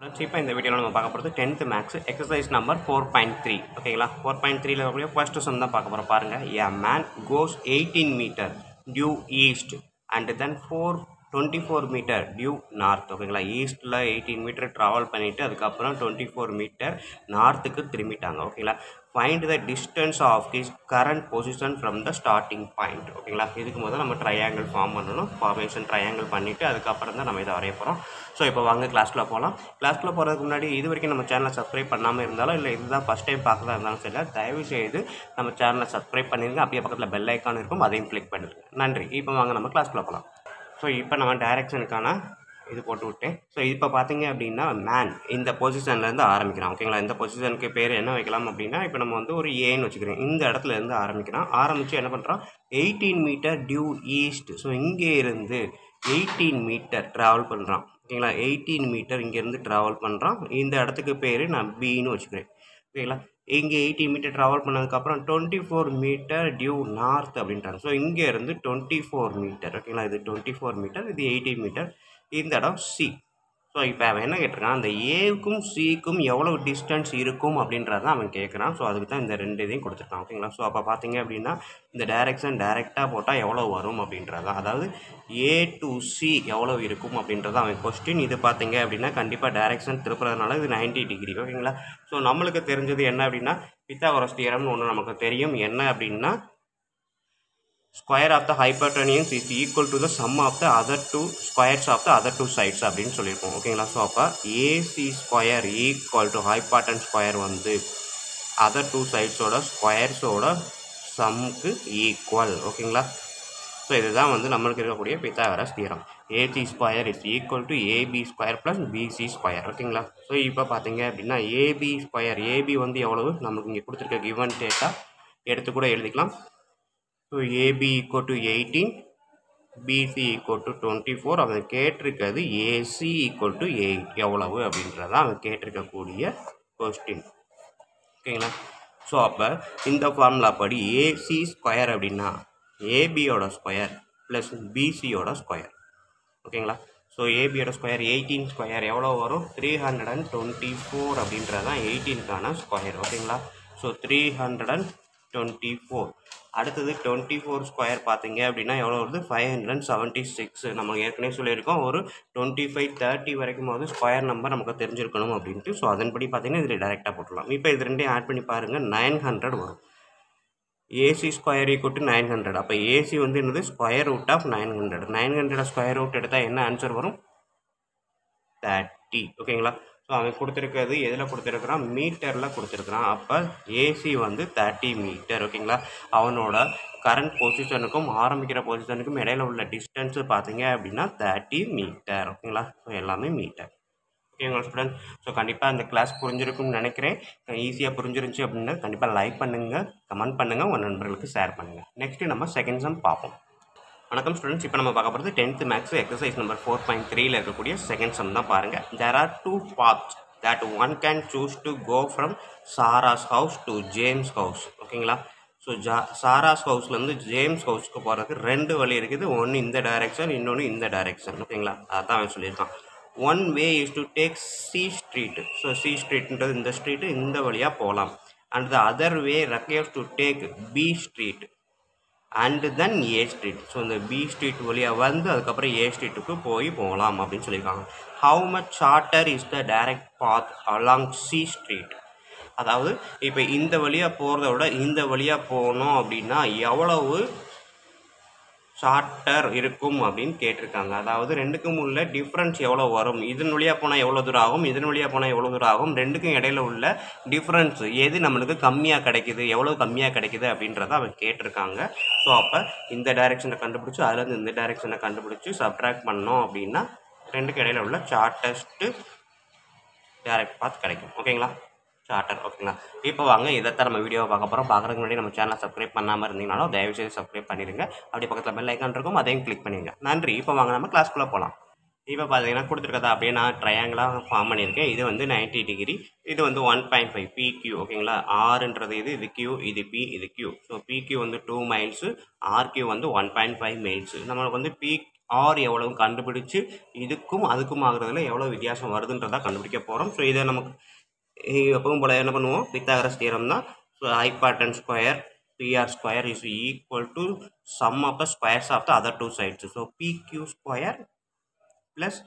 இப்போ இந்த வீடியோவில் நம்ம பார்க்க போகிறது 10th மேக்ஸ் எக்ஸசைஸ் நம்பர் 4.3 ஓகேங்களா 4.3ல இருக்கக்கூடிய ஃபர்ஸ்ட் சம் தான் பார்க்க போகிறோம் பாருங்கள். A man goes 18 meter due east and then 24 meter due north ஓகேங்களா. ஈஸ்ட்டில் 18 மீட்டர் ட்ராவல் பண்ணிவிட்டு அதுக்கப்புறம் 24 மீட்டர் நார்த்துக்கு திரும்பிட்டாங்க ஓகேங்களா. Find the distance of his current position from the starting point ஓகேங்களா. இதுக்கு முதல்ல நம்ம ட்ரையாங்கிள் ஃபார்ம் பண்ணணும். ஃபார்மேஷன் ட்ரையாங்கிள் பண்ணிவிட்டு அதுக்கப்புறம் தான் நம்ம இதை வரைய போகிறோம். ஸோ இப்போ வாங்க கிளாஸ்க்குள்ளே போகலாம். கிளாஸ்க்குள்ளே போகிறதுக்கு முன்னாடி இது வரைக்கும் நம்ம சேனலை சப்ஸ்கிரைப் பண்ணாமல் இருந்தாலும் இல்லை இதுதான் ஃபஸ்ட் டைம் பார்க்குறதா இருந்தாலும் சரி தயவுசெய்து நம்ம சேனலை சப்ஸ்கிரைப் பண்ணிடுங்க. அப்படியே பக்கத்தில் பெல் ஐக்கான் இருக்கும், அதையும் கிளிக் பண்ணிடுங்க. நன்றி. இப்போ வாங்க நம்ம கிளாஸ்க்குள்ளே போகலாம். ஸோ இப்போ நம்ம டைரெக்ஷனுக்கான இது போட்டு விட்டேன். ஸோ இப்போ பார்த்தீங்க அப்படின்னா மேன் இந்த பொசிஷன்லேருந்து ஆரம்பிக்கிறான் ஓகேங்களா. இந்த பொசிஷனுக்கு பேர் என்ன வைக்கலாம் அப்படின்னா இப்போ நம்ம வந்து ஒரு ஏன்னு வச்சுக்கிறோம். இந்த இடத்துல இருந்து ஆரம்பித்து என்ன பண்ணுறான் 18 மீட்டர் டியூ ஈஸ்ட். ஸோ இங்கே இருந்து 18 மீட்டர் ட்ராவல் பண்ணுறான் ஓகேங்களா. 18 மீட்டர் இங்கேருந்து ட்ராவல் பண்ணுறான். இந்த இடத்துக்கு பேர் நான் பின்னு வச்சுக்கிறேன் ஓகேங்களா. இங்கே 18 மீட்டர் ட்ராவல் பண்ணதுக்கப்புறம் 24 மீட்டர் டியூ நார்த் அப்படின்றாங்க. ஸோ இங்கேருந்து 24 மீட்டர் ஓகேங்களா. இது 24 மீட்டர், இது 18 மீட்டர். இந்த இடம் சி. ஸோ இப்போ அவன் என்ன கேட்டிருக்கான், அந்த ஏவுக்கும் சிக்கும் எவ்வளோ டிஸ்டன்ஸ் இருக்கும் அப்படின்றதான் அவன் கேட்குறான். ஸோ அதுக்கு தான் இந்த ரெண்டு இதையும் கொடுத்துருக்கான் ஓகேங்களா. ஸோ அப்போ பார்த்தீங்க அப்படின்னா இந்த டைரெக்ஷன் டைரெக்டாக போட்டால் எவ்வளோ வரும் அப்படின்றதான், அதாவது ஏ டு சி எவ்வளோ இருக்கும் அப்படின்றதான் அவன் கொஸ்டின். இது பார்த்தீங்க அப்படின்னா கண்டிப்பாக டைரெக்ஷன் திருப்புறதுனால இது 90 டிகிரி ஓகேங்களா. ஸோ நம்மளுக்கு தெரிஞ்சது என்ன அப்படின்னா பித்தாகோரஸ் தியரம்னு ஒன்று நமக்கு தெரியும். என்ன அப்படின்னா square of the hypotenuse is equal to the sum of the other two squares of the other two sides அப்படின்னு சொல்லியிருக்கோம் ஓகேங்களா. ஸோ அப்போ AC square equal to hypotenuse square வந்து அதர் டூ சைட்ஸோட ஸ்கொயர்ஸோட சம்முக்கு ஈக்குவல் ஓகேங்களா. ஸோ இதுதான் வந்து நம்மளுக்கு இருக்கக்கூடிய Pythagoras theorem. AC square is equal to AB square plus BC square ஓகேங்களா. ஸோ இப்போ பார்த்தீங்க அப்படின்னா ஏபி ஸ்கொயர், ஏபி வந்து எவ்வளவு நமக்கு இங்கே கொடுத்துருக்க கிவன் டேட்டா எடுத்து கூட எழுதிக்கலாம். So AB equal to 18, BC equal to 24. அவன் கேட்டிருக்கிறது ஏசி ஈக்குவல் டு 8 எவ்வளவு அப்படின்றதான் அவன் கேட்டிருக்கக்கூடிய கொஸ்டின் ஓகேங்களா. ஸோ அப்போ இந்த ஃபார்முலா படி ஏசி ஸ்கொயர் அப்படின்னா ஏபியோட ஸ்கொயர் ப்ளஸ் பிசியோட ஸ்கொயர் ஓகேங்களா. ஸோ ஏபியோட ஸ்கொயர் 18 ஸ்கொயர் எவ்வளோ வரும் 324 அப்படின்றதான் 18க்கான ஸ்கொயர் ஓகேங்களா. ஸோ 324. அடுத்தது 24 ஸ்கொயர் பார்த்தீங்க அப்படின்னா எவ்வளோ வருது 576. நம்ம ஏற்கனவே சொல்லியிருக்கோம் ஒரு 25 30 வரைக்கும் போது ஸ்கொயர் நம்பர் நமக்கு தெரிஞ்சிருக்கணும் அப்படின்ட்டு. ஸோ அதன்படி பார்த்தீங்கன்னா இதில் டேரெக்டாக போட்டுடலாம். இப்போ இது ரெண்டையும் ஆட் பண்ணி பாருங்கள் 900 வரும். AC square equal to 900. அப்போ ஏசி வந்து என்னது square root of 900. 900 square root எடுத்தால் என்ன ஆன்சர் வரும் 30 ஓகேங்களா. ஸோ அவன் கொடுத்துருக்கிறது எதில் கொடுத்துருக்குறான் மீட்டரில் கொடுத்துருக்குறான். அப்போ ஏசி வந்து 30 மீட்டர் ஓகேங்களா. அவனோட கரண்ட் பொசிஷனுக்கும் ஆரம்பிக்கிற பொசிஷனுக்கும் இடையில உள்ள டிஸ்டன்ஸு பார்த்தீங்க அப்படின்னா 30 மீட்டர் ஓகேங்களா. ஸோ எல்லாமே மீட்டர் ஓகேங்களா ஸ்டூடெண்ட். ஸோ கண்டிப்பாக அந்த கிளாஸ் புரிஞ்சிருக்கும்னு நினைக்கிறேன். ஈஸியாக புரிஞ்சிருந்துச்சு அப்படின்னா கண்டிப்பாக லைக் பண்ணுங்கள், கமெண்ட் பண்ணுங்கள், உங்கள் நண்பர்களுக்கு ஷேர் பண்ணுங்கள். நெக்ஸ்ட்டு நம்ம செகண்ட் சம் பார்ப்போம். வணக்கம் ஸ்டூடெண்ட்ஸ். இப்போ நம்ம பார்க்க போகிறது 10th மேக்ஸ் எக்ஸசைஸ் நம்பர் 4.3ல இருக்கக்கூடிய செகண்ட் சம் தான் பாருங்கள். There are 2 paths that one can choose to go from Sarah's house to James house ஓகேங்களா. ஸோ சாராஸ் ஹவுஸ்லேருந்து ஜேம்ஸ் ஹவுஸ்க்கு போகிறதுக்கு 2 வழி இருக்குது. ஒன்று இந்த டைரெக்ஷன், இன்னொன்று இந்த டைரெக்ஷன் ஓகேங்களா. அதான் அவன் சொல்லியிருக்கான். One way is to take C street. So C ஸ்ட்ரீட்ன்றது இந்த ஸ்ட்ரீட்டு, இந்த வழியாக போகலாம். And the other way requires to take B street and then A street. So இந்த பி ஸ்ட்ரீட் வழியாக வந்து அதுக்கப்புறம் ஏ ஸ்ட்ரீட்டுக்கு போகலாம் அப்படின்னு சொல்லியிருக்காங்க. How much shorter is the direct path along C street. அதாவது இப்போ இந்த வழியாக போகிறத விட இந்த வழியாக போகணும் அப்படின்னா எவ்வளவு ஷார்ட்டர் இருக்கும் அப்படின்னு கேட்டிருக்காங்க. அதாவது ரெண்டுக்கும் உள்ள டிஃப்ரென்ஸ் எவ்வளோ வரும், இதன் வழியாக போனால் எவ்வளோ தூரம் ஆகும், இதன் வழியாக போனால் எவ்வளோ தூரம் ஆகும், ரெண்டுக்கும் இடையில உள்ள டிஃப்ரென்ஸ் எது நம்மளுக்கு கம்மியாக கிடைக்குது, எவ்வளோ கம்மியாக கிடைக்குது அப்படின்றத அவன் கேட்டிருக்காங்க. ஸோ அப்போ இந்த டைரெக்ஷனை கண்டுபிடிச்சி அதுலேருந்து இந்த டைரெக்ஷனை கண்டுபிடிச்சி சப்ட்ராக்ட் பண்ணோம் அப்படின்னா ரெண்டுக்கும் இடையில உள்ள ஷார்ட்டஸ்ட்டு டைரக்ட் பாத் கிடைக்கும் ஓகேங்களா. சார்ட்டர் ஓகேங்களா. இப்போ வாங்க இதைத்தான் நம்ம வீடியோவை பார்க்க போகிறோம். பார்க்குறதுக்கு முன்னாடி நம்ம சேனலை சப்ஸ்கிரைப் பண்ணாமல் இருந்தீங்கனாலும் தயவுசெய்து சப்ஸ்கிரைப் பண்ணிடுங்க. அப்படி பக்கத்தில் பெல் ஐக்கான் இருக்கும், அதையும் கிளிக் பண்ணிடுங்க. நன்றி. இப்போ வாங்க நம்ம கிளாஸ்க்குள்ளே போகலாம். இப்போ பார்த்தீங்கன்னா கொடுத்துருக்கதா அப்படியே நான் ட்ரையாங்கிளாக ஃபார்ம் பண்ணியிருக்கேன். இது வந்து 90 டிகிரி, இது வந்து 1.5 PQ ஓகேங்களா. ஆர்ன்றது இது Q, இது P, இது Q. ஸோ PQ வந்து 2 மைல்ஸு, RQ வந்து 1.5 மைல்ஸு. நம்மளுக்கு வந்து ஆர் எவ்வளவு கண்டுபிடிச்சு இதுக்கும் அதுக்கும் ஆகுறதுல எவ்வளோ வித்தியாசம் வருதுன்றதா கண்டுபிடிக்க போகிறோம். ஸோ இதை நமக்கு எப்பவும் போல் என்ன பண்ணுவோம், பித்தாகரஸ் தியரம் தான். So hypotenuse square PR square is equal to sum of the squares of the other two sides. So PQ square plus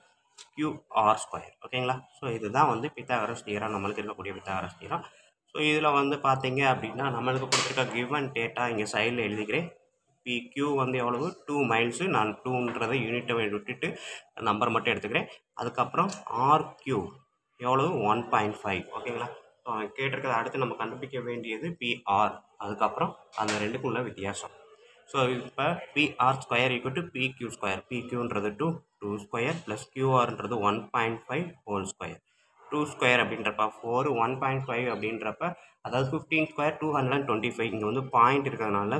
QR square. ஓகேங்களா? ஸோ இதுதான் வந்து பித்தாகரஸ் தியரம், நம்மளுக்கு இருக்கக்கூடிய பித்தாகரஸ் தியரம். ஸோ இதில் வந்து பார்த்தீங்க அப்படின்னா நம்மளுக்கு கொடுத்துருக்க கிவன் டேட்டா இங்கே சைடில் எழுதிக்கிறேன். PQ வந்து எவ்வளவு 2 மைல்ஸு. நான் 2ன்றதை யூனிட்டை விட்டுட்டு நம்பர் மட்டும் எடுத்துக்கிறேன். அதுக்கப்புறம் RQ எவ்வளவு 1.5. ஓகேங்களா? ஸோ அவன் கேட்டிருக்கிறத அடுத்து நம்ம கண்டுபிடிக்க வேண்டியது PR, அதுக்கப்புறம் அந்த ரெண்டுக்கும் உள்ள வித்தியாசம். ஸோ இப்போ PR square equal to PQ square. PQன்றது 2 ஸ்கொயர் ப்ளஸ் QRன்றது 1.5 ஹோல் ஸ்கொயர். 2 ஸ்கொயர் அப்படின்றப்ப 4, 1.5 அப்படின்றப்ப அதாவது 15 ஸ்கொயர் 225. இங்கே வந்து பாயிண்ட் இருக்கிறதுனால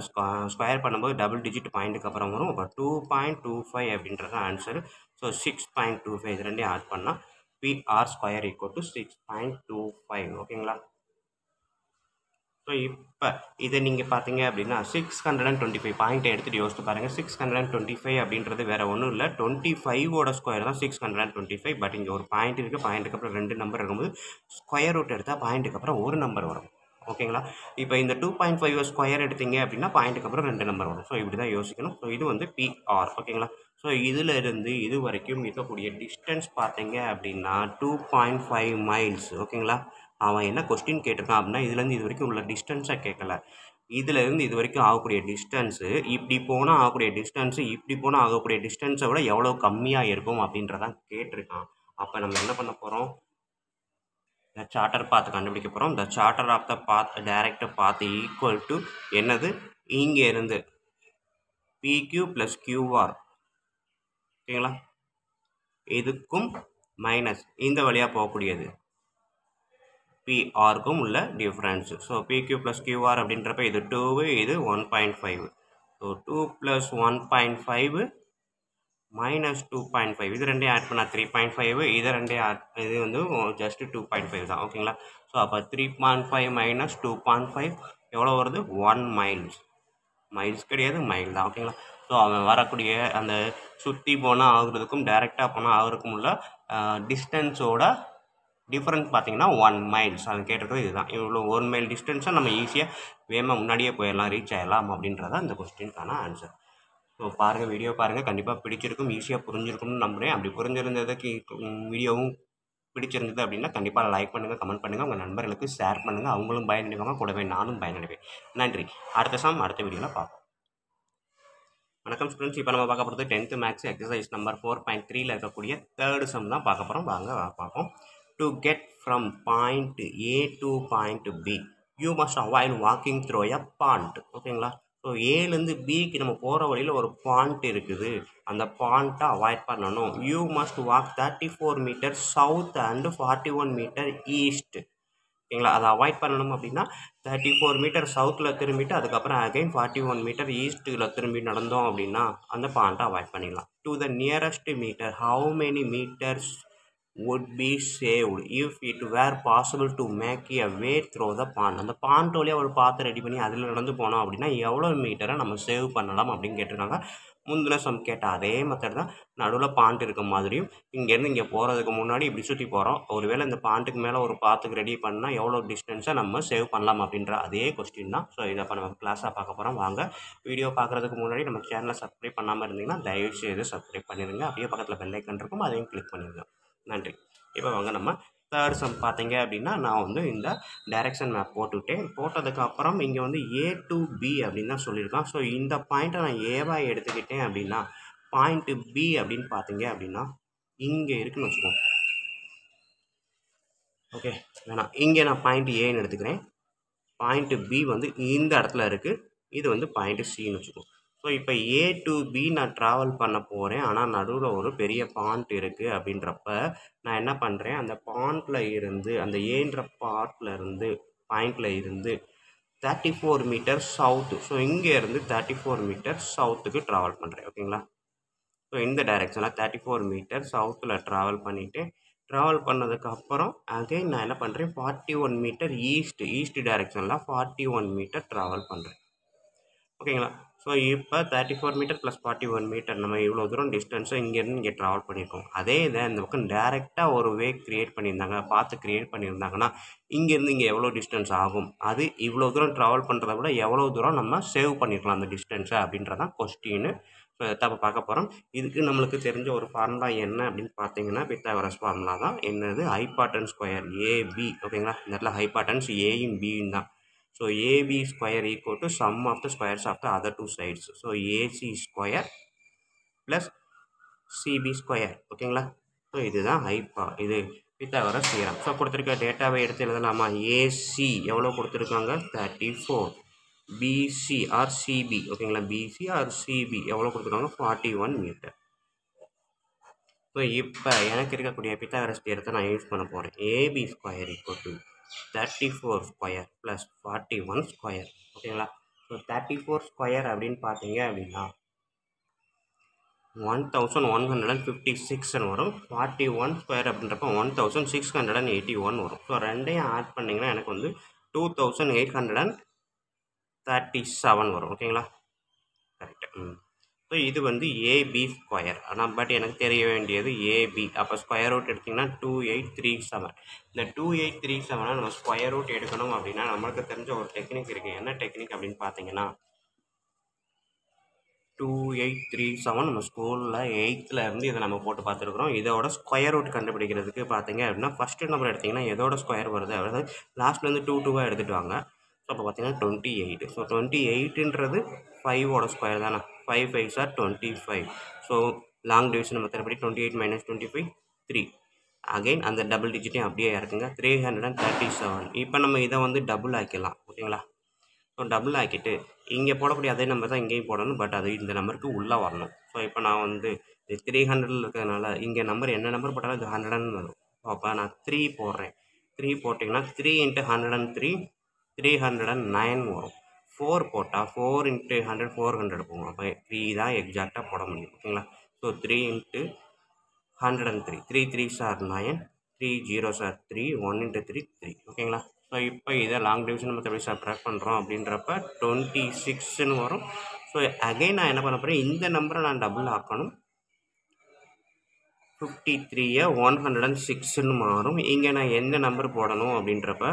ஸ்கொயர் பண்ணும்போது டபுள் டிஜிட் பாயிண்ட்டுக்கு அப்புறம் வரும். இப்போ 2.25 அப்படின்றது ஆன்சர். ஸோ 6.25 இது ரெண்டையும் ஆட் பண்ணால் PR ஸ்கொயர் ஈக்குவல் டு 6.25. ஓகேங்களா? ஸோ இப்போ இதை நீங்கள் பார்த்தீங்க அப்படின்னா 625 பாயிண்ட்டை எடுத்துகிட்டு யோசித்து பாருங்கள். 625 அப்படின்றது வேறு ஒன்றும் இல்லை, 25ஓட ஸ்கொயர் தான் 625. பட் இங்கே ஒரு பாயிண்ட் இருக்குது, பாயிண்ட்டுக்கு அப்புறம் 2 நம்பர் இருக்கும்போது ஸ்கொயர் ரூட் எடுத்தால் பாயிண்ட்டுக்கு அப்புறம் ஒரு நம்பர் வரும். ஓகேங்களா? இப்போ இந்த 2.5 ஸ்கொயர் எடுத்தீங்க அப்படின்னா பாயிண்ட்டுக்கு அப்புறம் 2 நம்பர் வரும். ஸோ இப்படி தான் யோசிக்கணும். ஸோ இது வந்து PR. ஓகேங்களா? ஸோ இதில் இருந்து இது வரைக்கும் இருக்கக்கூடிய டிஸ்டன்ஸ் பார்த்தீங்க அப்படின்னா 2.5 மைல்ஸ். ஓகேங்களா? அவன் என்ன கொஸ்டின் கேட்டிருக்கான் அப்படின்னா இதுலேருந்து இது வரைக்கும் உள்ள டிஸ்டன்ஸை கேட்கல. இதுலேருந்து இது வரைக்கும் ஆகக்கூடிய டிஸ்டன்ஸு இப்படி போனால் ஆகக்கூடிய டிஸ்டன்ஸு இப்படி போனால் ஆகக்கூடிய டிஸ்டன்ஸை விட எவ்வளோ கம்மியாக இருக்கும் அப்படின்றதான் கேட்டிருக்கான். அப்போ நம்ம என்ன பண்ண போகிறோம், இந்த சார்ட்டர் பாத் கண்டுபிடிக்க போகிறோம். இந்த shorter of the path direct path equal to என்னது, இங்கே இருந்து PQ ப்ளஸ் QR. ஓகேங்களா? இதுக்கும் மைனஸ் இந்த வழியாக போகக்கூடியது PRக்கும் உள்ள difference. So PQ plus QR அப்படின்றப்ப இது 2, இது 1.5. So 2 plus 1.5 minus 2.5. இது ரெண்டையும் ஆட் பண்ணால் 3.5. இதை ரெண்டையும் இது வந்து ஜஸ்ட் 2.5 தான். ஓகேங்களா? ஸோ அப்போ 3.5 மைனஸ் 2.5 எவ்வளோ வருது, 1 மைல்ஸ். மைல்ஸ் கிடையாது, மைல் தான். ஓகேங்களா? ஸோ அவன் வரக்கூடிய அந்த சுற்றி போனால் ஆகுறதுக்கும் டைரெக்டாக போனால் ஆகுறதுக்கும் உள்ள டிஸ்டன்ஸோட டிஃப்ரென்ஸ் பார்த்தீங்கன்னா 1 மைல்ஸ். அது கேட்டிருக்கிறது இதுதான். இவ்வளோ 1 மைல் டிஸ்டன்ஸை நம்ம ஈஸியாக வேகமாக முன்னாடியே போயிடலாம், ரீச் ஆகிடலாம் அப்படின்றதான் இந்த கொஸ்டினுக்கான ஆன்சர். ஸோ பாருங்கள், வீடியோ பாருங்கள், கண்டிப்பாக பிடிச்சிருக்கும், ஈஸியாக புரிஞ்சிருக்கும்னு நம்புகிறேன். அப்படி புரிஞ்சிருந்ததுக்கு வீடியோவும் பிடிச்சிருந்தது அப்படின்னா கண்டிப்பாக லைக் பண்ணுங்கள், கமெண்ட் பண்ணுங்கள், உங்கள் நண்பர்களுக்கு ஷேர் பண்ணுங்கள், அவங்களும் பயனடைவாங்க, கூடவே நானும் பயனடைவேன். நன்றி. அடுத்த அடுத்த வீடியோவில் பார்ப்போம். வணக்கம் ஸ்டூடெண்ட்ஸ். இப்போ நம்ம பார்க்க போகிறது 10th மேக்ஸ் எக்ஸசைஸ் நம்பர் 4.3ல இருக்கக்கூடிய தேர்டு சம் தான் பார்க்க போகிறோம். வாங்க பார்ப்போம். To get from point A to point B you must avoid walking through a pond. ஓகேங்களா? ஸோ ஏலேருந்து பிக்கு நம்ம போகிற வழியில் ஒரு பாண்ட் இருக்குது, அந்த பாண்ட்டை அவாய்ட் பண்ணணும். You must walk 34 meter south and 41 meter east. ஓகேங்களா? அதை அவாய்ட் பண்ணணும் அப்படின்னா 34 மீட்டர் சவுத்தில் திரும்பிட்டு அதுக்கப்புறம் அகைன் 41 மீட்டர் ஈஸ்ட்டில் திரும்பி நடந்தோம் அப்படின்னா அந்த பாயிண்ட்டை அவாய்ட் பண்ணிடலாம். To the nearest meter how many meters would be saved if it were possible to make a way through the pond. அந்த பாண்ட் வழியாக ஒரு பாத்தை ரெடி பண்ணி அதில் நடந்து போனோம் அப்படின்னா எவ்வளோ மீட்டரை நம்ம சேவ் பண்ணலாம் அப்படின்னு கேட்டிருக்காங்க. முந்தின சம் கேட்ட அதே மெத்தட் தான். நடுவில் பாண்ட் இருக்க மாதிரியும் இங்கேருந்து இங்கே போகிறதுக்கு முன்னாடி இப்படி சுற்றி போகிறோம். ஒருவேளை இந்த பாண்ட்டுக்கு மேலே ஒரு பாத்துக்கு ரெடி பண்ணால் எவ்வளோ டிஸ்டன்ஸை நம்ம சேவ் பண்ணலாம் அப்படின்ற அதே கொஸ்டின் தான். ஸோ இதை இப்போ நம்ம கிளாஸாக பார்க்க போகிறோம். வாங்க, வீடியோ பார்க்குறதுக்கு முன்னாடி நம்ம சேனலை சப்ஸ்கிரைப் பண்ணாமல் இருந்தீங்கன்னா தயவுசெய்து சப்ஸ்கிரைப் பண்ணிடுங்க. அப்படியே பக்கத்தில் பெல் ஐக்கன் இருக்கும், அதையும் கிளிக் பண்ணிடுங்க. நன்றி. இப்போ வாங்க நம்ம தேர்ட் சம் பார்த்தீங்க அப்படின்னா நான் வந்து இந்த டைரெக்ஷன் மேப் போட்டுவிட்டேன். போட்டதுக்கு அப்புறம் இங்கே வந்து A to B அப்படின்னு தான் சொல்லியிருக்கான். ஸோ இந்த பாயிண்ட்டை நான் ஏவாக எடுத்துக்கிட்டேன் அப்படின்னா பாயிண்ட்டு B அப்படின்னு பார்த்தீங்க அப்படின்னா இங்கே இருக்குன்னு வச்சுக்கோங்க. ஓகே, வேணாம், இங்கே நான் பாயிண்ட் ஏன்னு எடுத்துக்கிறேன். பாயிண்ட்டு B வந்து இந்த இடத்துல இருக்குது, இது வந்து பாயிண்ட்டு Cன்னு வச்சுக்கோங்க. ஸோ இப்போ A to B நான் ட்ராவல் பண்ண போகிறேன், ஆனால் நடுவில் ஒரு பெரிய பாயிண்ட் இருக்குது அப்படின்றப்ப நான் என்ன பண்ணுறேன், அந்த பாயிண்டில் இருந்து அந்த ஏன்ற பாயிண்டில் இருந்து 34 மீட்டர் சவுத்து, ஸோ இங்கே இருந்து 34 மீட்டர் சவுத்துக்கு ட்ராவல் பண்ணுறேன். ஓகேங்களா? ஸோ இந்த டைரெக்ஷனில் 34 மீட்டர் சவுத்தில் ட்ராவல் பண்ணதுக்கு அப்புறம் அகைன் நான் என்ன பண்ணுறேன், 41 மீட்டர் ஈஸ்ட் டைரெக்ஷனில் 41 மீட்டர் ட்ராவல் பண்ணுறேன். ஓகேங்களா? ஸோ ஸோ இப்போ 34 மீட்டர் ப்ளஸ் 41 மீட்டர் நம்ம இவ்வளோ தூரம் டிஸ்டன்ஸை இங்கேருந்து இங்கே ட்ராவல் பண்ணியிருக்கோம். அதே இதை இந்த பக்கம் டேரெக்டாக ஒரு வே க்ரியேட் பண்ணியிருந்தாங்க, பார்த்து க்ரியேட் பண்ணியிருந்தாங்கன்னா இங்கேருந்து இங்கே எவ்வளோ டிஸ்டன்ஸ் ஆகும், அது இவ்வளோ தூரம் ட்ராவல் பண்ணுறத விட எவ்வளோ தூரம் நம்ம சேவ் பண்ணியிருக்கலாம் அந்த டிஸ்டன்ஸை அப்படின்றதான் கொஸ்டின்னு. ஸோ இதை பார்க்க போகிறோம். இதுக்கு நம்மளுக்கு தெரிஞ்ச ஒரு ஃபார்முலா என்ன அப்படின்னு பார்த்தீங்கன்னா பித்தாகரஸ் ஃபார்முலா தான். என்னது? Hypotenuse square AB. ஓகேங்களா? இந்த இடத்துல ஹைபார்டன்ஸ் ஏயும் பியும் தான். So AB square equal to sum of the squares of the other two sides. So AC square plus CB square. ஓகேங்களா? ஸோ இதுதான் இது பித்தாகரஸ் தியரம். ஸோ கொடுத்துருக்க டேட்டாவை எடுத்து எழுதலாமா? ஏசி எவ்வளோ கொடுத்துருக்காங்க? 34. BC or CB. ஓகேங்களா? பிசி ஆர் சிபி எவ்வளோ கொடுத்துருக்காங்க? 41 மீட்டர். ஸோ இப்போ எனக்கு இருக்கக்கூடிய பித்தாகரஸ் தியரத்தை நான் யூஸ் பண்ண போகிறேன். AB square equal to 34 square plus 41 square. ஓகேங்களா? ஸோ 34 ஸ்கொயர் அப்படின்னு பார்த்தீங்க அப்படின்னா 1156 வரும். 41 ஸ்கொயர் அப்படின்றப்ப 1681 வரும். ஸோ ரெண்டையும் ஆட் பண்ணிங்கன்னா எனக்கு வந்து 2837 வரும். ஓகேங்களா? கரெக்டாக. ஸோ இது வந்து ஏபி ஸ்கொயர். ஆனால் பட் எனக்கு தெரிய வேண்டியது ஏபி. அப்போ ஸ்கொயர் ரூட் எடுத்திங்கன்னா 2837. இந்த 2837 நம்ம ஸ்கொயர் ரூட் எடுக்கணும் அப்படின்னா நம்மளுக்கு தெரிஞ்ச ஒரு டெக்னிக் இருக்குது. என்ன டெக்னிக் அப்படின்னு பார்த்தீங்கன்னா 2837 நம்ம ஸ்கூலில் 8th இருந்து இதை நம்ம போட்டு பார்த்துருக்குறோம். இதோட ஸ்கொயர் ரூட் கண்டுபிடிக்கிறதுக்கு பார்த்தீங்க அப்படின்னா ஃபஸ்ட்டு நம்பர் எடுத்திங்கன்னா எதோட ஸ்கொயர் வருது, அதாவது லாஸ்ட்லேருந்து 2 எடுத்துகிட்டு வாங்க. ஸோ அப்போ பார்த்தீங்கன்னா 28. ஸோ 28ன்றது 5ஓட ஸ்கொயர் தானே. 5 5s are 25. So long division மெத்தட்படி 28 - 25 3. அகைன் அந்த டபுள் டிஜிட்டையும் அப்படியே இறக்குங்க. 337. இப்போ நம்ம இதை வந்து டபுள் ஆக்கிடலாம். ஓகேங்களா? ஸோ டபுள் ஆக்கிட்டு இங்கே போடக்கூடிய அதே நம்பர் தான் இங்கேயும் போடணும். பட் அது இந்த நம்பருக்கு உள்ளே வரணும். ஸோ இப்போ நான் வந்து 300 இருக்கிறதுனால இங்கே நம்பர் என்ன நம்பர் போட்டாலும் இது 100 வரும். ஸோ அப்போ நான் 3 போடுறேன். 3 போட்டிங்கன்னா 3 × 103 309 வரும். 4 போட்டால் 4 × 100 400 போகும். அப்போ 3 தான் எக்ஸாக்டாக போட முடியும். ஓகேங்களா? So 3 × 103 3 3s are 9 3 0s are 3 1 × 3 3. ஓகேங்களா? ஸோ இப்போ இதை லாங் டிவிஷன் நம்ம எப்படி சப்ட்ராக்ட் பண்ணுறோம் அப்படின்றப்ப 26ன்னு வரும். ஸோ அகைன் நான் என்ன பண்ண போகிறேன், இந்த நம்பரை நான் டபுள் ஆக்கணும். 53யை 106ன்னு மாறும். இங்கே நான் எந்த நம்பர் போடணும் அப்படின்றப்ப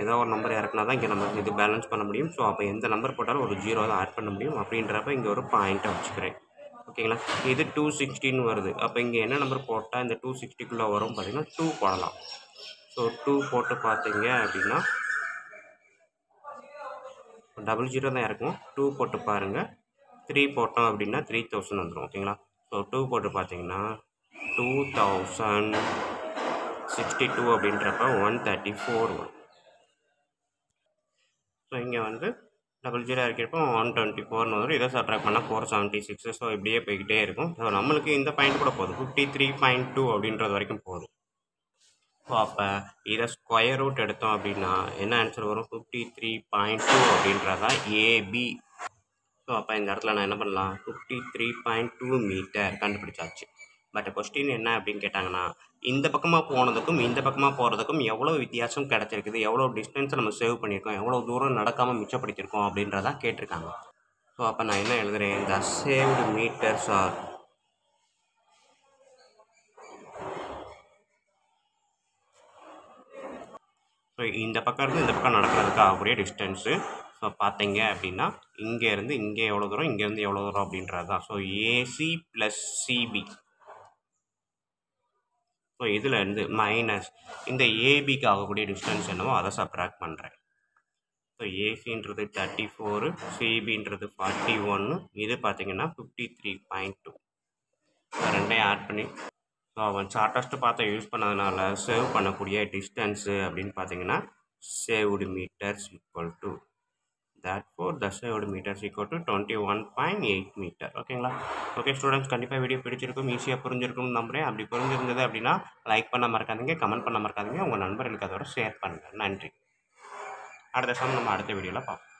ஏதோ ஒரு நம்பர் இறக்குனா தான் இங்கே நம்ம இது பேலன்ஸ் பண்ண முடியும். ஸோ அப்போ எந்த நம்பர் போட்டாலும் ஒரு 0 தான் ஆட் பண்ண முடியும். அப்படின்றப்ப இங்கே ஒரு பாயிண்ட்டை வச்சுக்கிறேன். ஓகேங்களா? இது 216 வருது. அப்போ இங்கே என்ன நம்பர் போட்டால் இந்த 260க்குள்ளே வரும் பார்த்தீங்கன்னா 2 போடலாம். ஸோ 2 போட்டு பார்த்தீங்க அப்படின்னா 00 தான் இறக்கும். 2 போட்டு பாருங்கள். 3 போட்டோம் அப்படின்னா 3000 வந்துடும். ஓகேங்களா? ஸோ 2 போட்டு பார்த்தீங்கன்னா 2062 அப்படின்றப்ப 134 வரும். ஸோ இங்கே வந்து 00 இருக்கிறப்போ 124 வரும். இதை சப்ட்ராக்ட் பண்ணால் 476. ஸோ இப்படியே போய்கிட்டே இருக்கும். ஸோ நம்மளுக்கு இந்த பாயிண்ட் கூட போதும். 53.2 அப்படின்றது வரைக்கும் போதும். ஸோ அப்போ இதை ஸ்கொயர் ரூட் எடுத்தோம் அப்படின்னா என்ன ஆன்சர் வரும்? 53.2 அப்படின்றதா ஏபி. ஸோ அப்போ இந்த இடத்துல நான் என்ன பண்ணலாம்? 53.2 மீட்டர் கண்டுபிடிச்சாச்சு. பட் கொஸ்டின் என்ன அப்படின்னு கேட்டாங்கன்னா இந்த பக்கமாக போனதுக்கும் இந்த பக்கமாக போகிறதுக்கும் எவ்வளோ வித்தியாசம் கிடச்சிருக்குது, எவ்வளோ டிஸ்டன்ஸை நம்ம சேவ் பண்ணியிருக்கோம், எவ்வளோ தூரம் நடக்காமல் மிச்சப்படுத்தியிருக்கோம் அப்படின்றதான் கேட்டிருக்காங்க. ஸோ அப்போ நான் என்ன எழுதுகிறேன்? The saved meters are so இந்த பக்கம் இருந்து இந்த பக்கம் நடக்கிறதுக்கு ஆகக்கூடிய டிஸ்டன்ஸு. ஸோ பார்த்தீங்க அப்படின்னா இங்கேருந்து இங்கே எவ்வளோ தூரம், இங்கேருந்து எவ்வளோ தூரம் அப்படின்றது தான். So AC plus CP. So இதில் இருந்து மைனஸ் இந்த ஏபிக்கு ஆகக்கூடிய டிஸ்டன்ஸ் என்னவோ அதை சப்ட்ராக்ட் பண்ணுறேன். ஸோ ஏசின்றது 34, சிபின்றது 41, இது பார்த்தீங்கன்னா 53.2. ரெண்டையும் ஆட் பண்ணி ஸோ அவன் ஷார்ட்டஸ்ட்டு பார்த்து யூஸ் பண்ணதுனால சேவ் பண்ணக்கூடிய டிஸ்டன்ஸு அப்படின்னு பார்த்தீங்கன்னா saved meters equal to therefore the saved meters equal to 21.8 meter. ஓகேங்களா? ஓகே ஸ்டூடெண்ட்ஸ், கண்டிப்பாக வீடியோ பிடிச்சிருக்கும், ஈஸியாக புரிஞ்சிருக்கும்னு நம்புகிறேன். அப்படி புரிஞ்சிருந்தது அப்படின்னா லைக் பண்ண மறக்காதீங்க, கமெண்ட் பண்ண மறக்காதீங்க, உங்கள் நண்பர்களுக்கு அதோட ஷேர் பண்ணுங்கள். நன்றி. அடுத்த சமயம் நம்ம அடுத்த வீடியோவில் பார்ப்போம்.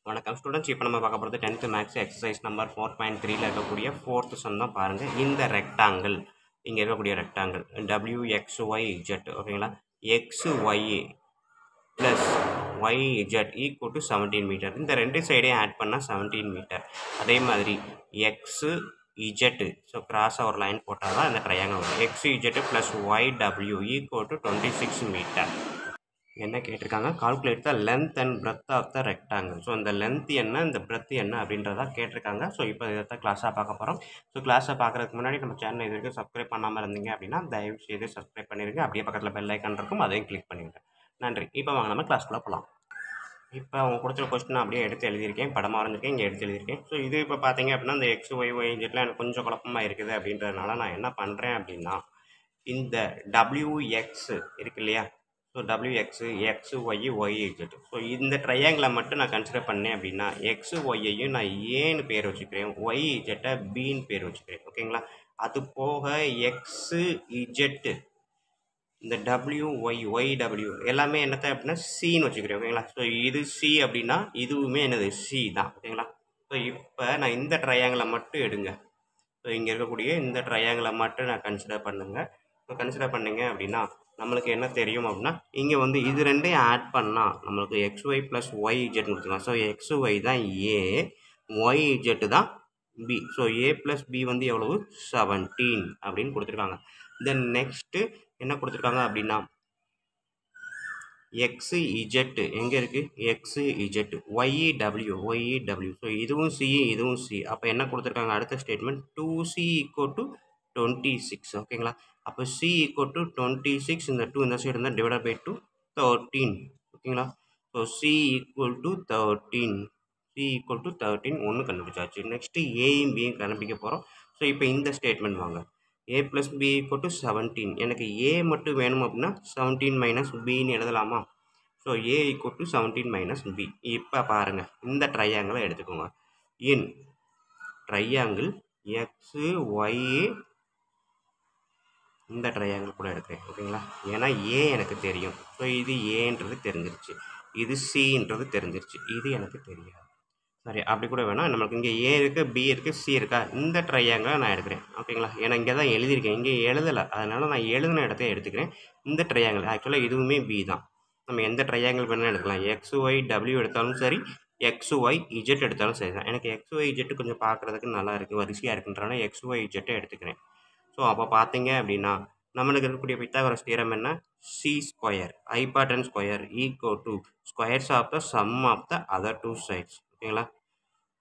வணக்கம் ஸ்டூடெண்ட்ஸ், இப்போ நம்ம பார்க்க போகிறது 10th மேக்ஸ் எக்ஸசைஸ் நம்பர் 4.3ல் இருக்கக்கூடிய 4th சம் தான் பாருங்கள். இந்த ரெக்டாங்கிள், இங்கே இருக்கக்கூடிய ரெக்டாங்கிள் WXYZ. ஓகேங்களா? XY plus YZ equal to 17 meter. இந்த ரெண்டு சைடையும் ஆட் பண்ணால் 17 மீட்டர். அதே மாதிரி XZ, ஸோ கிராஸாக ஒரு லைன் போட்டால் தான் இந்த ட்ரையாங்கிள் வரும். XZ plus YW equal to 26 meter. என்ன கேட்டிருக்காங்க, calculate the length and breadth of the rectangle. So இந்த லென்த் என்ன, இந்த பிரெத் என்ன அப்படின்றத கேட்டிருக்காங்க. ஸோ இப்போ இதை கிளாஸாக பார்க்க போகிறோம். ஸோ கிளாஸை பார்க்குறதுக்கு முன்னாடி நம்ம சேனல் இது வரைக்கும் சப்ஸ்கிரைப் பண்ணாமல் இருந்தீங்க அப்படின்னா தயவு செய்து சப்ஸ்கிரைப் பண்ணிடுங்க. அப்படியே பக்கத்தில் பெல் ஐக்கான் இருக்கும், அதையும் கிளிக் பண்ணிடுங்க. நன்றி. இப்போ வாங்க நம்ம கிளாஸ்க்குள்ளே போகலாம். இப்போ அவங்க கொடுத்துற கொஸ்டின் அப்படியே எடுத்து எழுதியிருக்கேன், படமாக வரைஞ்சிருக்கேன், இங்கே எடுத்து எழுதியிருக்கேன். ஸோ இது இப்போ பார்த்தீங்க அப்படின்னா இந்த XYYZலாம் எனக்கு கொஞ்சம் குழப்பமாக இருக்குது அப்படின்றதுனால நான் என்ன பண்ணுறேன் அப்படின்னா, இந்த WX இருக்கு இல்லையா, so WX, XY, YZ, so இந்த ட்ரையாங்கிளை மட்டும் நான் கன்சிடர் பண்ணேன் அப்படின்னா XYயையும் நான் ஏன்னு பேர் வச்சுக்கிறேன், YZ பின்னு பேர் வச்சுக்கிறேன். ஓகேங்களா. அது போக XZ, இந்த YW எல்லாமே என்னத்தை அப்படின்னா சின்னு வச்சுக்கிறேன். ஓகேங்களா. ஸோ இது சி அப்படின்னா இதுவுமே என்னது சி தான். ஓகேங்களா. ஸோ இப்போ நான் இந்த ட்ரையாங்கிளை மட்டும் எடுங்க. ஸோ இங்கே இருக்கக்கூடிய இந்த ட்ரையாங்கிளை மட்டும் நான் கன்சிடர் பண்ணுங்கள். ஸோ கன்சிடர் பண்ணிங்க அப்படின்னா நம்மளுக்கு என்ன தெரியும் அப்படின்னா, இங்கே வந்து இது ரெண்டையும் ஆட் பண்ணால் நம்மளுக்கு XY ப்ளஸ் YZ கொடுத்துக்கலாம். ஸோ XY தான் A, YZ தான் B. So A plus B வந்து எவ்வளவு 17 அப்படின்னு கொடுத்துருக்காங்க. தென் நெக்ஸ்ட்டு என்ன கொடுத்துருக்காங்க அப்படின்னா XZ எங்கே இருக்குது, XZ, YW. ஸோ இதுவும் சி, இதுவும் சி. அப்போ என்ன கொடுத்துருக்காங்க அடுத்த ஸ்டேட்மெண்ட் 2C ஈக்குவல் டு 26. ஓகேங்களா. அப்போ C ஈக்குவல் டு 26, இந்த 2 இந்த சைடு இருந்தால் டிவைட் பை 2 13. ஓகேங்களா. So C equal to 13, C equal to 13 ஒன்று கண்டுபிடிச்சாச்சு. நெக்ஸ்ட்டு ஏயும் பியும் கண்டுபிடிக்க போகிறோம். ஸோ இப்போ இந்த ஸ்டேட்மெண்ட் வாங்க, A plus B equal to 17. எனக்கு A மட்டும் வேணும் அப்படின்னா 17 மைனஸ் பின்னு எழுதலாமா. So A equal to 17 minus B. இப்போ பாருங்கள், இந்த ட்ரையாங்கிளை எடுத்துக்கோங்க. இன் ட்ரையாங்கிள் XY, இந்த ட்ரையாங்கிள் கூட எடுக்கிறேன். ஓகேங்களா. ஏன்னா A எனக்கு தெரியும். ஸோ இது ஏன்றது தெரிஞ்சிருச்சு, இது சின்றது தெரிஞ்சிருச்சு, இது எனக்கு தெரியாது. சரி, அப்படி கூட வேணாம். நம்மளுக்கு இங்கே ஏ இருக்குது, பி இருக்குது, சி இருக்கா, இந்த ட்ரையாங்கிளை நான் எடுக்கிறேன். ஓகேங்களா. ஏன்னா இங்கே தான் எழுதியிருக்கேன், இங்கே எழுதலை, அதனால் நான் எழுதின இடத்த எடுத்துக்கிறேன். இந்த ட்ரையாங்கிள் ஆக்சுவலாக இதுவுமே பி தான். நம்ம எந்த ட்ரையாங்கிள் வேணால் எடுக்கலாம், XYW எடுத்தாலும் சரி, XYZ எடுத்தாலும் சரி தான். எனக்கு XYZ கொஞ்சம் பார்க்குறதுக்கு நல்லா இருக்குது, வரிசையாக இருக்குன்றனால XYZ எடுத்துக்கிறேன். ஸோ அப்போ பார்த்தீங்க அப்படின்னா நம்மளுக்கு இருக்கக்கூடிய பித்தாகரஸ் தியரம் என்ன, C square hypotenuse square equal to squares of the sum of the other two sides. ஓகேங்களா.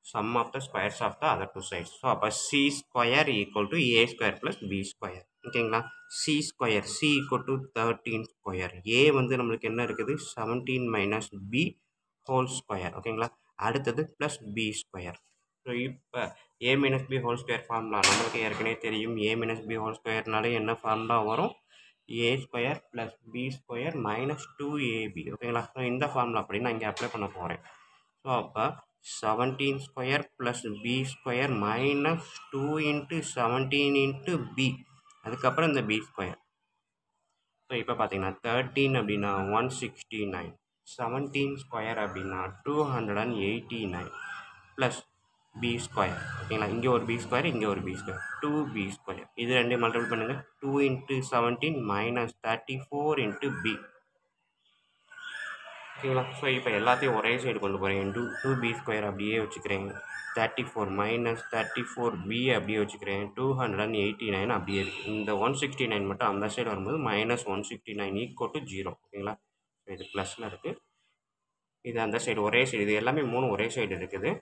sum of the squares of the other two sides. So அப்போ C square equal to A square plus B square. ஓகேங்களா. C square, C equal to 13 square. A வந்து நம்மளுக்கு என்ன இருக்குது 17 minus B whole square. ஓகேங்களா. அடுத்தது plus B square. So இப்போ A minus B whole square formula நம்மளுக்கு ஏற்கனவே தெரியும். ஏ மைனஸ் பி ஹோல் ஸ்கொயர்னாலே என்ன ஃபார்முலா வரும், A square plus B square minus 2AB. ஓகேங்களா. ஸோ இந்த ஃபார்முலா அப்படி நான் இங்கே அப்ளை பண்ண போகிறேன். ஸோ அப்போ 17 square plus B square minus 2 into 17 into B, அதுக்கப்புறம் இந்த பி ஸ்கொயர். ஸோ இப்போ பார்த்தீங்கன்னா 13 அப்படின்னா 169, 17 ஸ்கொயர் அப்படின்னா 289 ப்ளஸ் பி ஸ்கொயர். ஓகேங்களா. இங்கே ஒரு பி ஸ்கொயர், இங்கே ஒரு பி ஸ்கொயர், 2B ஸ்கொயர். இது ரெண்டையும் மல்டிபிள் பண்ணுங்கள். 2 இன்ட்டு 17 மைனஸ் 34 இன்ட்டு பி. ஓகேங்களா. ஸோ இப்போ எல்லாத்தையும் ஒரே சைடு கொண்டு போகிறேன். 2B ஸ்கொயர் அப்படியே வச்சுக்கிறேன், 34 மைனஸ் 34B அப்படியே வச்சுக்கிறேன், 289 அப்படியே இருக்குது. இந்த 169 மட்டும் அந்த சைடு வரும்போது மைனஸ் 169 ஈக்குவல் டு 0. ஓகேங்களா. இது ப்ளஸில் இருக்குது, இது அந்த சைடு ஒரே சைடு, இது எல்லாமே 3 ஒரே சைடு இருக்குது.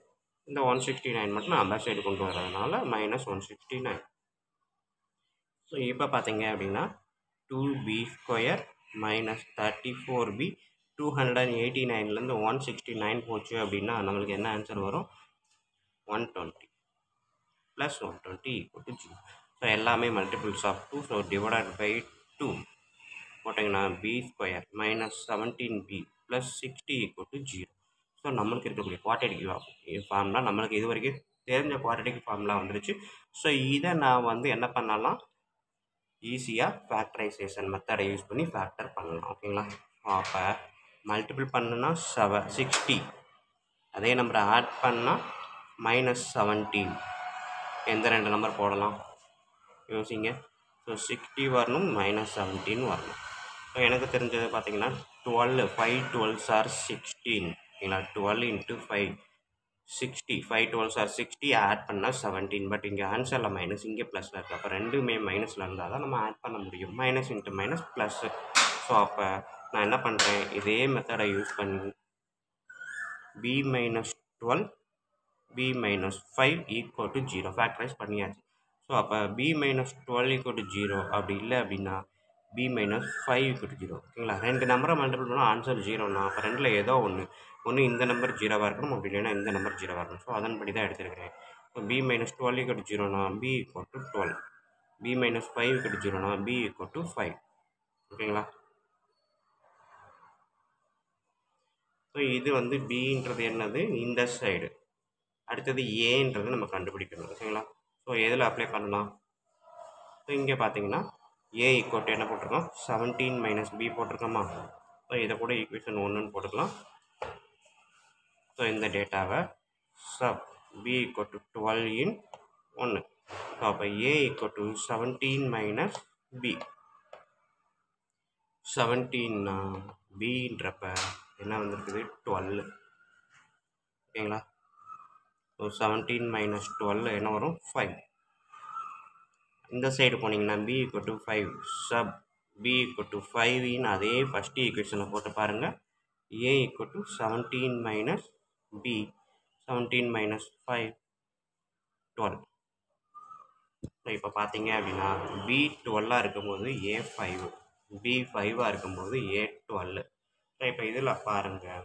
இந்த 169 மட்டும் நான் அந்த சைடு கொண்டு வரதுனால மைனஸ் 169. ஸோ இப்போ பார்த்தீங்க அப்படின்னா 2B ஸ்கொயர் மைனஸ் 34B, 289லேருந்து 169 போச்சு அப்படின்னா நம்மளுக்கு என்ன ஆன்சர் வரும், 120 ப்ளஸ் 120 ஈக்குவல் டு 0. ஸோ எல்லாமே multiples of 2. So divided by 2 போட்டிங்கன்னா B square minus 17B plus 60 equal to 0. So நம்மளுக்கு இருக்கக்கூடிய குவாட்ரேட்டிக் ஃபார்முலா நம்மளுக்கு இது வரைக்கும் தெரிஞ்ச குவாட்ரேட்டிக் ஃபார்முலா வந்துருச்சு. ஸோ இதை நான் வந்து என்ன பண்ணலாம், ஈஸியாக ஃபேக்டரைசேஷன் மெத்தடை யூஸ் பண்ணி ஃபேக்டர் பண்ணலாம். ஓகேங்களா. அப்போ மல்டிபிள் பண்ணுன்னா 60, அதே நம்பரை ஆட் பண்ணால் மைனஸ் 17. எந்த ரெண்டு நம்பர் போடலாம் யோசிங்க. ஸோ 60 வரணும், மைனஸ் 17 வரணும். ஸோ எனக்கு தெரிஞ்சது பார்த்தீங்கன்னா 12 5 12s are 16 ஓகேங்களா. 12 into 5 60 5 12s are 60 ஆட் பண்ணால் 17. பட் இங்கே ஆன்சரில் மைனஸ், இங்கே ப்ளஸில் இருக்குது. அப்போ ரெண்டுமே மைனஸில் இருந்தால் தான் நம்ம ஆட் பண்ண முடியும். Minus into minus plus. So அப்போ நான் என்ன பண்ணுறேன், இதே மெத்தடை யூஸ் பண்ணி b minus 12 b minus 5 equal to 0 factorise பண்ணியாச்சு. ஸோ அப்போ b minus 12 equal to 0 அப்படி இல்லை அப்படின்னா b minus 5 equal to 0 ஓகேங்களா. ரெண்டு நம்பரை மல்டிபிள் பண்ணால் ஆன்சர் 0னா அப்போ ரெண்டில் ஏதோ ஒன்று இந்த நம்பர் 0வாக இருக்கணும், அப்படி இல்லைன்னா இந்த நம்பர் 0வாக இருக்கணும். ஸோ அதன்படி தான் எடுத்துருக்கிறேன். So b minus 12 equal to 0னா b equal to 12, b minus 5 equal to 0னா b equal to 5 ஓகேங்களா. ஸோ இது வந்து பின்றது என்னது, இந்த சைடு. அடுத்தது ஏன்றது நம்ம கண்டுபிடிக்கணும் ஓகேங்களா. ஸோ எதில் அப்ளை பண்ணலாம், ஸோ இங்கே பார்த்தீங்கன்னா ஏ ஈக்குவல் என்ன போட்டிருக்கோம், 17 மைனஸ் பி போட்டிருக்கோமா. ஸோ இதை கூட ஈக்குவேஷன் 1ன்னு போட்டுக்கலாம். ஸோ இந்த டேட்டாவை sub B equal to 12 in 1. So அப்போ A equal to 17 minus B. 17 பின்றப்ப என்ன வந்திருக்குது 12 ஓகேங்களா. ஸோ 17 மைனஸ் 12 என்ன வரும் 5. இந்த சைடு போனீங்கன்னா b equal to 5 sub b equal to 5 இன் அதே ஃபஸ்ட் ஈக்குவேஷனில் போட்டு பாருங்கள். a equal to 17 minus b, 17 minus 5 12. So இப்போ பார்த்தீங்க அப்படின்னா b 12ஆக இருக்கும்போது a 5, b 5ஆக இருக்கும்போது a 12. ஸோ இப்போ இதில் பாருங்கள்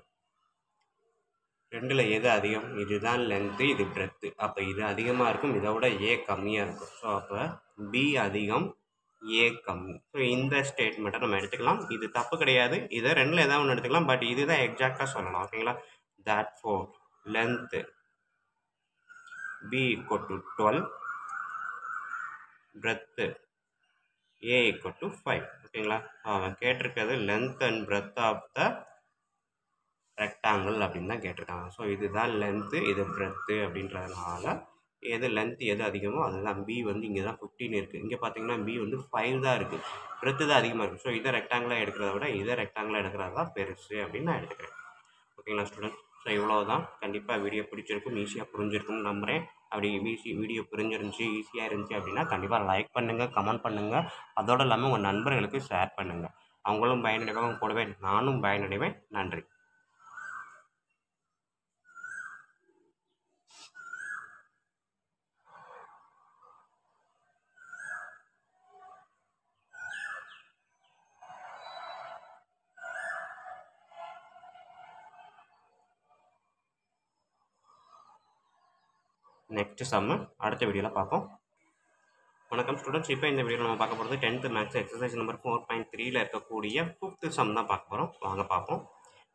ரெண்டில் எது அதிகம், இதுதான் லென்த்து, இது பிரெத்து. அப்போ இது அதிகமாக இருக்கும், இதை விட ஏ கம்மியாக இருக்கும். ஸோ அப்போ பி அதிகம் ஏ கம்மி. ஸோ இந்த ஸ்டேட்மெண்ட்டை நம்ம எடுத்துக்கலாம். இது தப்பு கிடையாது, இதை ரெண்டில் எதாவது ஒன்று எடுத்துக்கலாம். பட் இதுதான் எக்ஸாக்டாக சொல்லலாம் ஓகேங்களா. That for length B equal to 12, breadth A equal to 5 ஓகேங்களா. அவன் கேட்டிருக்கிறது length and breadth of the rectangle அப்படின்னு தான் கேட்டிருக்காங்க. ஸோ இதுதான் லென்த்து, இது பிரெத்து அப்படின்றதுனால எது லென்த் எது அதிகமோ அதுதான். பி வந்து இங்கே தான் 15 இருக்குது, இங்கே பார்த்தீங்கன்னா பி வந்து 5 தான் இருக்குது, பிரெத்து தான் அதிகமாக இருக்குது. ஸோ இதை ரெக்டாங்கிளாக எடுக்கிறத விட இதை ரெக்டாங்கிளாக எடுக்கிறது தான் பெருசு அப்படின்னு நான் எடுத்துக்கிறேன் ஓகேங்களா ஸ்டூடெண்ட். ஸோ இவ்வளோ தான். கண்டிப்பாக வீடியோ பிடிச்சிருக்கும், ஈஸியாக புரிஞ்சிருக்கும்னு நம்புகிறேன். அப்படி வீடியோ புரிஞ்சிருந்துச்சி ஈஸியாக இருந்துச்சு அப்படின்னா கண்டிப்பாக லைக் பண்ணுங்கள், கமெண்ட் பண்ணுங்கள். அதோடு இல்லாமல் உங்கள் நண்பர்களுக்கு ஷேர் பண்ணுங்கள். அவங்களும் பயனடைவாங்க, கூடவே நானும் பயனடைவேன். நன்றி. நெக்ஸ்ட் சம்மு அடுத்த வீடியோவில் பார்ப்போம். வணக்கம் ஸ்டூடெண்ட்ஸ். இப்போ இந்த வீடியோவில் நம்ம பார்க்க போகிறது 10th மேக்ஸ் எக்ஸசைஸ் நம்பர் 4.3ல இருக்கக்கூடிய 5th சம் தான் பார்க்க போகிறோம். வாங்க பார்ப்போம்.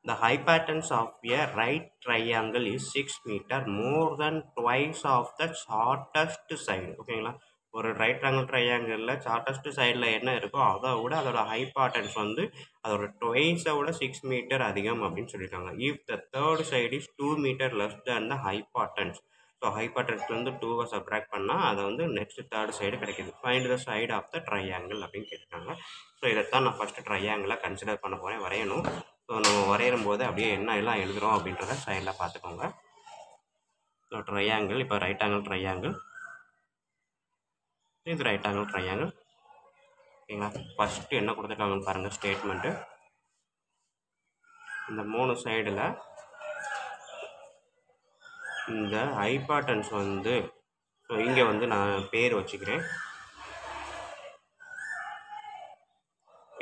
The hypotenuse of a right triangle is 6 meter more than twice of the shortest side. ஓகேங்களா. ஒரு ரைட் ட்ரையாங்கிளில் ஷார்ட்டஸ்ட் சைடில் என்ன இருக்கோ அதை விட அதோட ஹைபாட்டன்ஸ் வந்து அதோட ட்வைஸை விட 6 மீட்டர் அதிகம் அப்படின்னு சொல்லியிருக்காங்க. If the third side is 2 metre less than the hypotenuse. So ஹைபாட்டன்ஸ்லேருந்து 2வை சப்ட்ராக்ட் பண்ணால் அதை வந்து நெக்ஸ்ட் தேர்ட் சைடு கிடைக்கிது. Find the side of the triangle அப்படின்னு கேட்டிருக்காங்க. ஸோ இதைத்தான் நான் ஃபஸ்ட்டு ட்ரையாங்கிளாக கன்சிடர் பண்ண போகிறேன், வரையணும். ஸோ நம்ம வரையும் போது அப்படியே என்ன எல்லாம் எழுதுகிறோம் அப்படின்றத சைடில் பார்த்துக்கோங்க. ஸோ ட்ரையாங்கிள், இப்போ ரைட் ஆங்கிள் ட்ரையாங்கிள், இது ரைட் ஆங்கிள் ட்ரையாங்கிள் ஓகேங்களா. ஃபஸ்ட்டு என்ன கொடுத்துருக்காங்கன்னு பாருங்கள் ஸ்டேட்மெண்ட்டு. இந்த 3 சைடில் இந்த ஹைபாட்டன்ஸ் வந்து ஸோ இங்கே வந்து நான் பேர் வச்சுக்கிறேன்.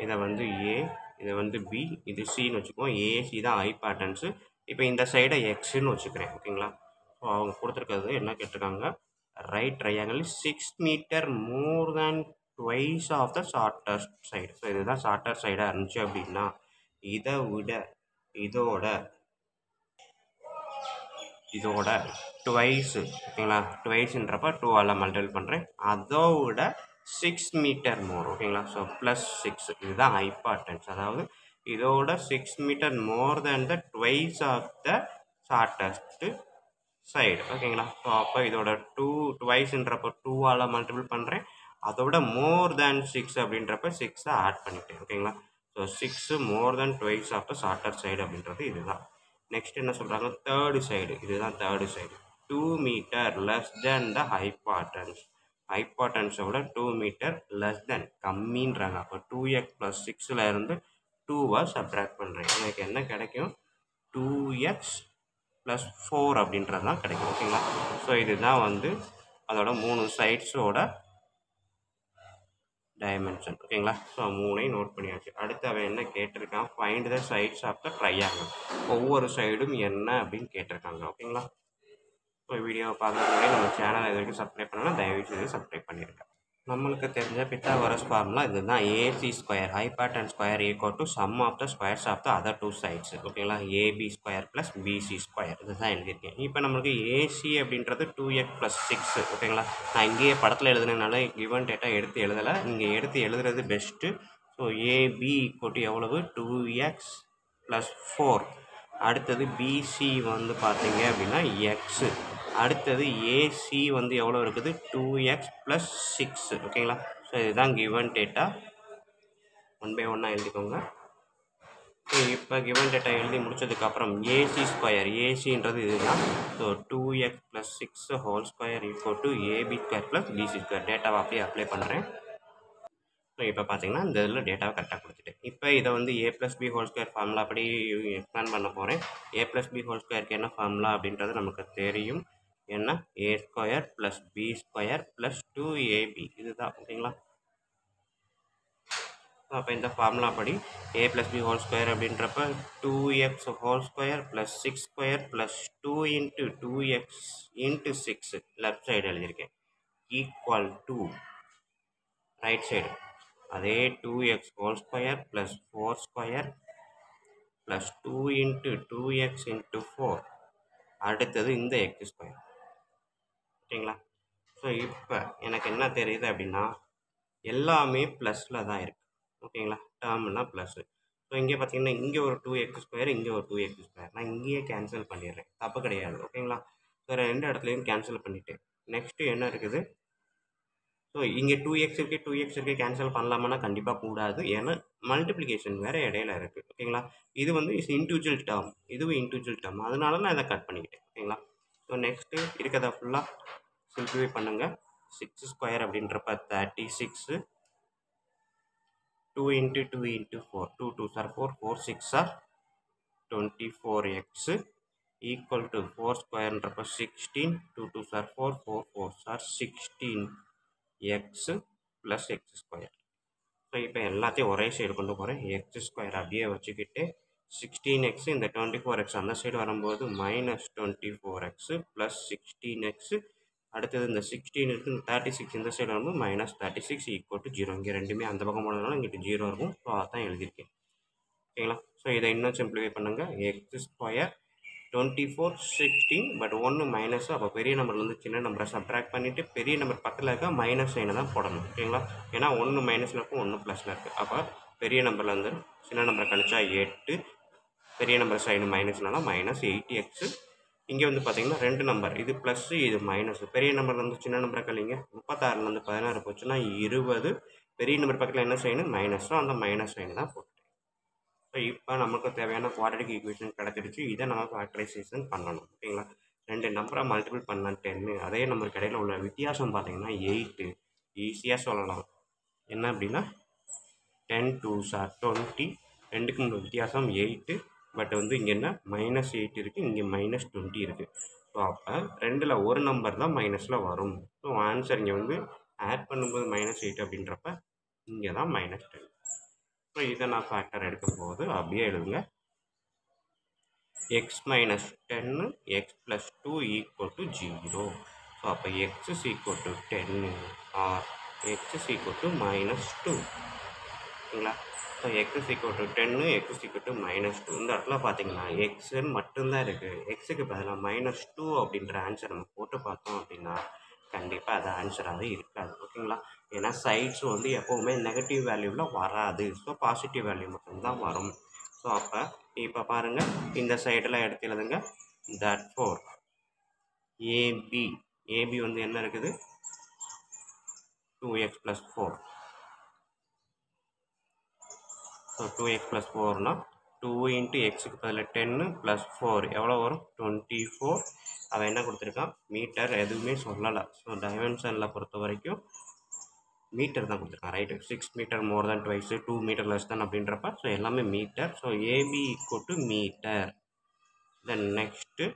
இதை வந்து ஏ, இதை வந்து பி, இது சின்னு வச்சுக்குவோம். ஏசி தான் ஹைபாட்டன்ஸு. இப்போ இந்த சைடை எக்ஸுன்னு வச்சுக்கிறேன் ஓகேங்களா. ஸோ அவங்க கொடுத்துருக்கிறது என்ன கேட்டிருக்காங்க, right triangle 6 metre more than twice of the shortest side. So இதுதான் ஷார்ட்டர் சைடாக இருந்துச்சு அப்படின்னா இதை விட இதோட ட்வைஸு ஓகேங்களா. ட்வைஸுன்றப்ப 2ஆல் மல்டிபிள் பண்ணுறேன், அதோட 6 மீட்டர் மோர் ஓகேங்களா. ஸோ +6 இதுதான் ஹைபாட்டன்ஸ். அதாவது இதோட 6 metre more than the twice of the shortest side ஓகேங்களா. ஸோ அப்போ இதோட ட்வைஸுன்றப்போ 2ஆல் மல்டிபிள் பண்ணுறேன், அதோட மோர் தேன் 6 அப்படின்றப்ப 6 ஆட் பண்ணிட்டேன் ஓகேங்களா. So so 6 more than twice of the shorter side அப்படின்றது இதுதான். நெக்ஸ்ட் என்ன சொல்கிறாங்க, தேர்டு சைடு, இதுதான் third side. 2 metre less than the hypotenuse. ஹைபார்டன்ஸை விட 2 மீட்டர் லெஸ் தென் கம்மின்றாங்க. அப்போ 2x + 6ல் இருந்து 2 சப்ட்ராக்ட் பண்ணுறேன். எனக்கு என்ன கிடைக்கும், 2x + 4 அப்படின்றது தான் கிடைக்கும். ஓகேங்களா. ஸோ இதுதான் வந்து அதோட 3 சைட்ஸோட டைமென்ஷன். ஓகேங்களா. ஸோ 3ஐயும் நோட் பண்ணியாச்சு. அடுத்து அவன் என்ன கேட்டிருக்கான், find the sides of the triangle. ஒவ்வொரு சைடும் என்ன அப்படின்னு கேட்டிருக்காங்க. ஓகேங்களா. ஸோ வீடியோவை பார்க்குறதுக்கு முன்னாடி நம்ம சேனல் இது வரைக்கும் சப்ஸ்கிரைப் பண்ணலாம், தயவு செய்து சப்ஸ்கிரைப் பண்ணிடுங்க. நம்மளுக்கு தெரிஞ்ச பித்தாகோரஸ் ஃபார்முலா இதுதான். AC square hypotenuse square equal to sum of the squares of the other 2 sides. ஓகேங்களா. AB square plus BC square, இதுதான் எழுதியிருக்கேன். இப்போ நம்மளுக்கு ஏசி அப்படின்றது 2x + 6. ஓகேங்களா. நான் இங்கேயே படத்தில் எழுதுனதுனால கிவன் டேட்டா எடுத்து எழுதலை, நீங்கள் எடுத்து எழுதுறது best. So AB equal to எவ்வளவு, 2x + 4. அடுத்தது பிசி வந்து பார்த்தீங்க அப்படின்னா எக்ஸு. அடுத்தது ஏசி வந்து எவ்வளோ இருக்குது, 2x + 6. ஓகேங்களா. ஸோ இதுதான் கிவன் டேட்டா. 1 by 1 எழுதிக்கோங்க. ஸோ இப்போ கிவன் டேட்டா எழுதி முடிச்சதுக்கப்புறம் ஏசி ஸ்கொயர், ஏசின்றது இதுதான். So 2x + 6 whole square equal to AB square plus BC square. டேட்டாவை அப்படியே அப்ளை பண்ணுறேன். ஸோ இப்போ பார்த்தீங்கன்னா இந்த இதில் டேட்டாவை கரெக்டாக கொடுத்துட்டேன். இப்போ இதை வந்து a + b whole square formula அப்படி எக்ஸ்பேண்ட் பண்ண போகிறேன். a + b ஹோல் ஸ்கொயருக்கு என்ன ஃபார்முலா அப்படின்றது நமக்கு தெரியும். என்ன, a² + b² + 2ab, இதுதான். ஓகேங்களா. அப்போ இந்த ஃபார்முலா படி a + b ஹோல் ஸ்கொயர் அப்படின்றப்ப 2x whole square + 6² + 2 × 2x × 6 left side எழுதியிருக்கேன் ஈக்குவல் டு ரைட் சைடு அதே 2x ஹோல் ஸ்கொயர் + 4² + 2 × 2x × 4. அடுத்தது இந்த x². ஓகேங்களா. ஸோ இப்போ எனக்கு என்ன தெரியுது அப்படின்னா எல்லாமே ப்ளஸில் தான் இருக்குது. ஓகேங்களா. டேர்ம்னா ப்ளஸ்ஸு. ஸோ இங்கே பார்த்தீங்கன்னா இங்கே ஒரு 2x², இங்கே ஒரு 2x². நான் இங்கேயே கேன்சல் பண்ணிடுறேன், தப்பு கிடையாது. ஓகேங்களா. ஸோ ரெண்டு இடத்துலையும் கேன்சல் பண்ணிவிட்டேன். நெக்ஸ்ட்டு என்ன இருக்குது, ஸோ இங்கே 2x இருக்குது, 2x இருக்குது, கேன்சல் பண்ணலாமான்னா கண்டிப்பாக கூடாது. ஏன்னா மல்டிப்ளிகேஷன் வேறு இடையில இருக்குது. ஓகேங்களா. இது வந்து இண்டிவிஜுவல் டேர்ம், இதுவும் இண்டிவிஜுவல் டேர்ம், அதனால நான் இதை கட் பண்ணிக்கிட்டேன். ஓகேங்களா. ஸோ நெக்ஸ்ட்டு இருக்கிறத ஃபுல்லாக சிம்பிளிஃபை பண்ணுங்கள். 6² அப்படின்றப்ப 36, 2 × 2 × 4, 2 2s are 4, 4 6 are 24x equal to 4² 16, 2 2s are 4, 4 4s are 16x plus x². So இப்போ எல்லாத்தையும் ஒரே சைடு கொண்டு போகிறேன். x² அப்படியே வச்சுக்கிட்டு 16x இந்த 24x அந்த சைடு வரும்போது -24x + 16x. அடுத்தது இந்த 16 இருக்குது, இந்த 36 இந்த சைடு வரும்போது -36 = 0. இங்கே ரெண்டுமே அந்த பக்கம் போனதுனால இங்கிட்டு 0 இருக்கும். ஸோ அதான் எழுதியிருக்கேன். ஓகேங்களா. ஸோ இதை இன்னும் சிம்பிளிஃபை பண்ணுங்கள். x² 24 16, but 1 minus. அப்போ பெரிய நம்பர்லேருந்து சின்ன நம்பரை சப்ட்ராக்ட் பண்ணிவிட்டு பெரிய நம்பர் பக்கத்தில் இருக்க மைனஸ் சைனை தான் போடணும். ஓகேங்களா. ஏன்னா 1 மைனஸில் இருக்கும், 1 ப்ளஸில் இருக்குது. அப்போ பெரிய நம்பர்லேருந்து சின்ன நம்பரை கழிச்சா 8, பெரிய நம்பர் சைடு மைனஸ்னால -8x. இங்கே வந்து பார்த்தீங்கன்னா ரெண்டு நம்பர், இது ப்ளஸ்ஸு இது மைனஸ். பெரிய நம்பர்லேருந்து சின்ன நம்பரை கழிங்க, 36லேருந்து 16 போச்சுன்னா 20. பெரிய நம்பர் பக்கத்தில் என்ன சைனு, மைனஸோ, அந்த மைனஸ் சைனு தான் போட்டேன். ஸோ இப்போ நமக்கு தேவையான குவாட்ரேட்டிக் ஈக்குவேஷன் கிடச்சிருச்சு. இதை நம்ம ஃபேக்டரைசேஷன் பண்ணணும். ஓகேங்களா. ரெண்டு நம்பரை மல்டிபிள் பண்ண 10, அதே நம்பருக்கு இடையில உள்ள வித்தியாசம் பார்த்தீங்கன்னா 8. ஈஸியாக சொல்லலாம். என்ன அப்படின்னா 10 2s are 20, ரெண்டுக்கும் வித்தியாசம் 8. பட் வந்து இங்கே என்ன -8 இருக்குது, இங்கே -20 இருக்குது. ஸோ அப்போ ரெண்டில் ஒரு நம்பர் தான் மைனஸில் வரும். ஸோ ஆன்சர் இங்கே வந்து ஆட் பண்ணும்போது -8 அப்படின்றப்ப இங்கே தான் -10. ஸோ இதை நான் ஃபேக்டர் எடுக்கும்போது அப்படியே எழுதுங்க. x - 10 x + 2 = 0. ஸோ அப்போ x = 10 or x = -2. ஓகேங்களா. So x = 10, x = -2. இந்த இடத்துல பார்த்தீங்கன்னா எக்ஸ்ன்னு மட்டும்தான் இருக்குது. எக்ஸுக்கு பதிலாக -2 அப்படின்ற ஆன்சர் நம்ம போட்டு பார்த்தோம் அப்படின்னா கண்டிப்பாக அது ஆன்சராகவே இருக்காது. ஓகேங்களா. ஏன்னா சைட்ஸ் வந்து எப்போவுமே நெகட்டிவ் வேல்யூவில் வராது. ஸோ பாசிட்டிவ் வேல்யூ மட்டும்தான் வரும். ஸோ அப்போ இப்போ பாருங்கள், இந்த சைடில் எடுத்து எழுதுங்க. therefore ஏபி வந்து என்ன இருக்குது, 2x + 4. ஸோ 2x + 4னா 2 × xக்கு பதில் 10 + 4 எவ்வளோ வரும் 24. அவன் என்ன கொடுத்துருக்கான் மீட்டர் எதுவுமே சொல்லலை. ஸோ டைமென்ஷனில் பொறுத்த வரைக்கும் மீட்டர் தான் கொடுத்துருக்கான் right. 6 metre more than twice 2 metre less than அப்படின்றப்ப ஸோ எல்லாமே metre. So A B = metre. Then next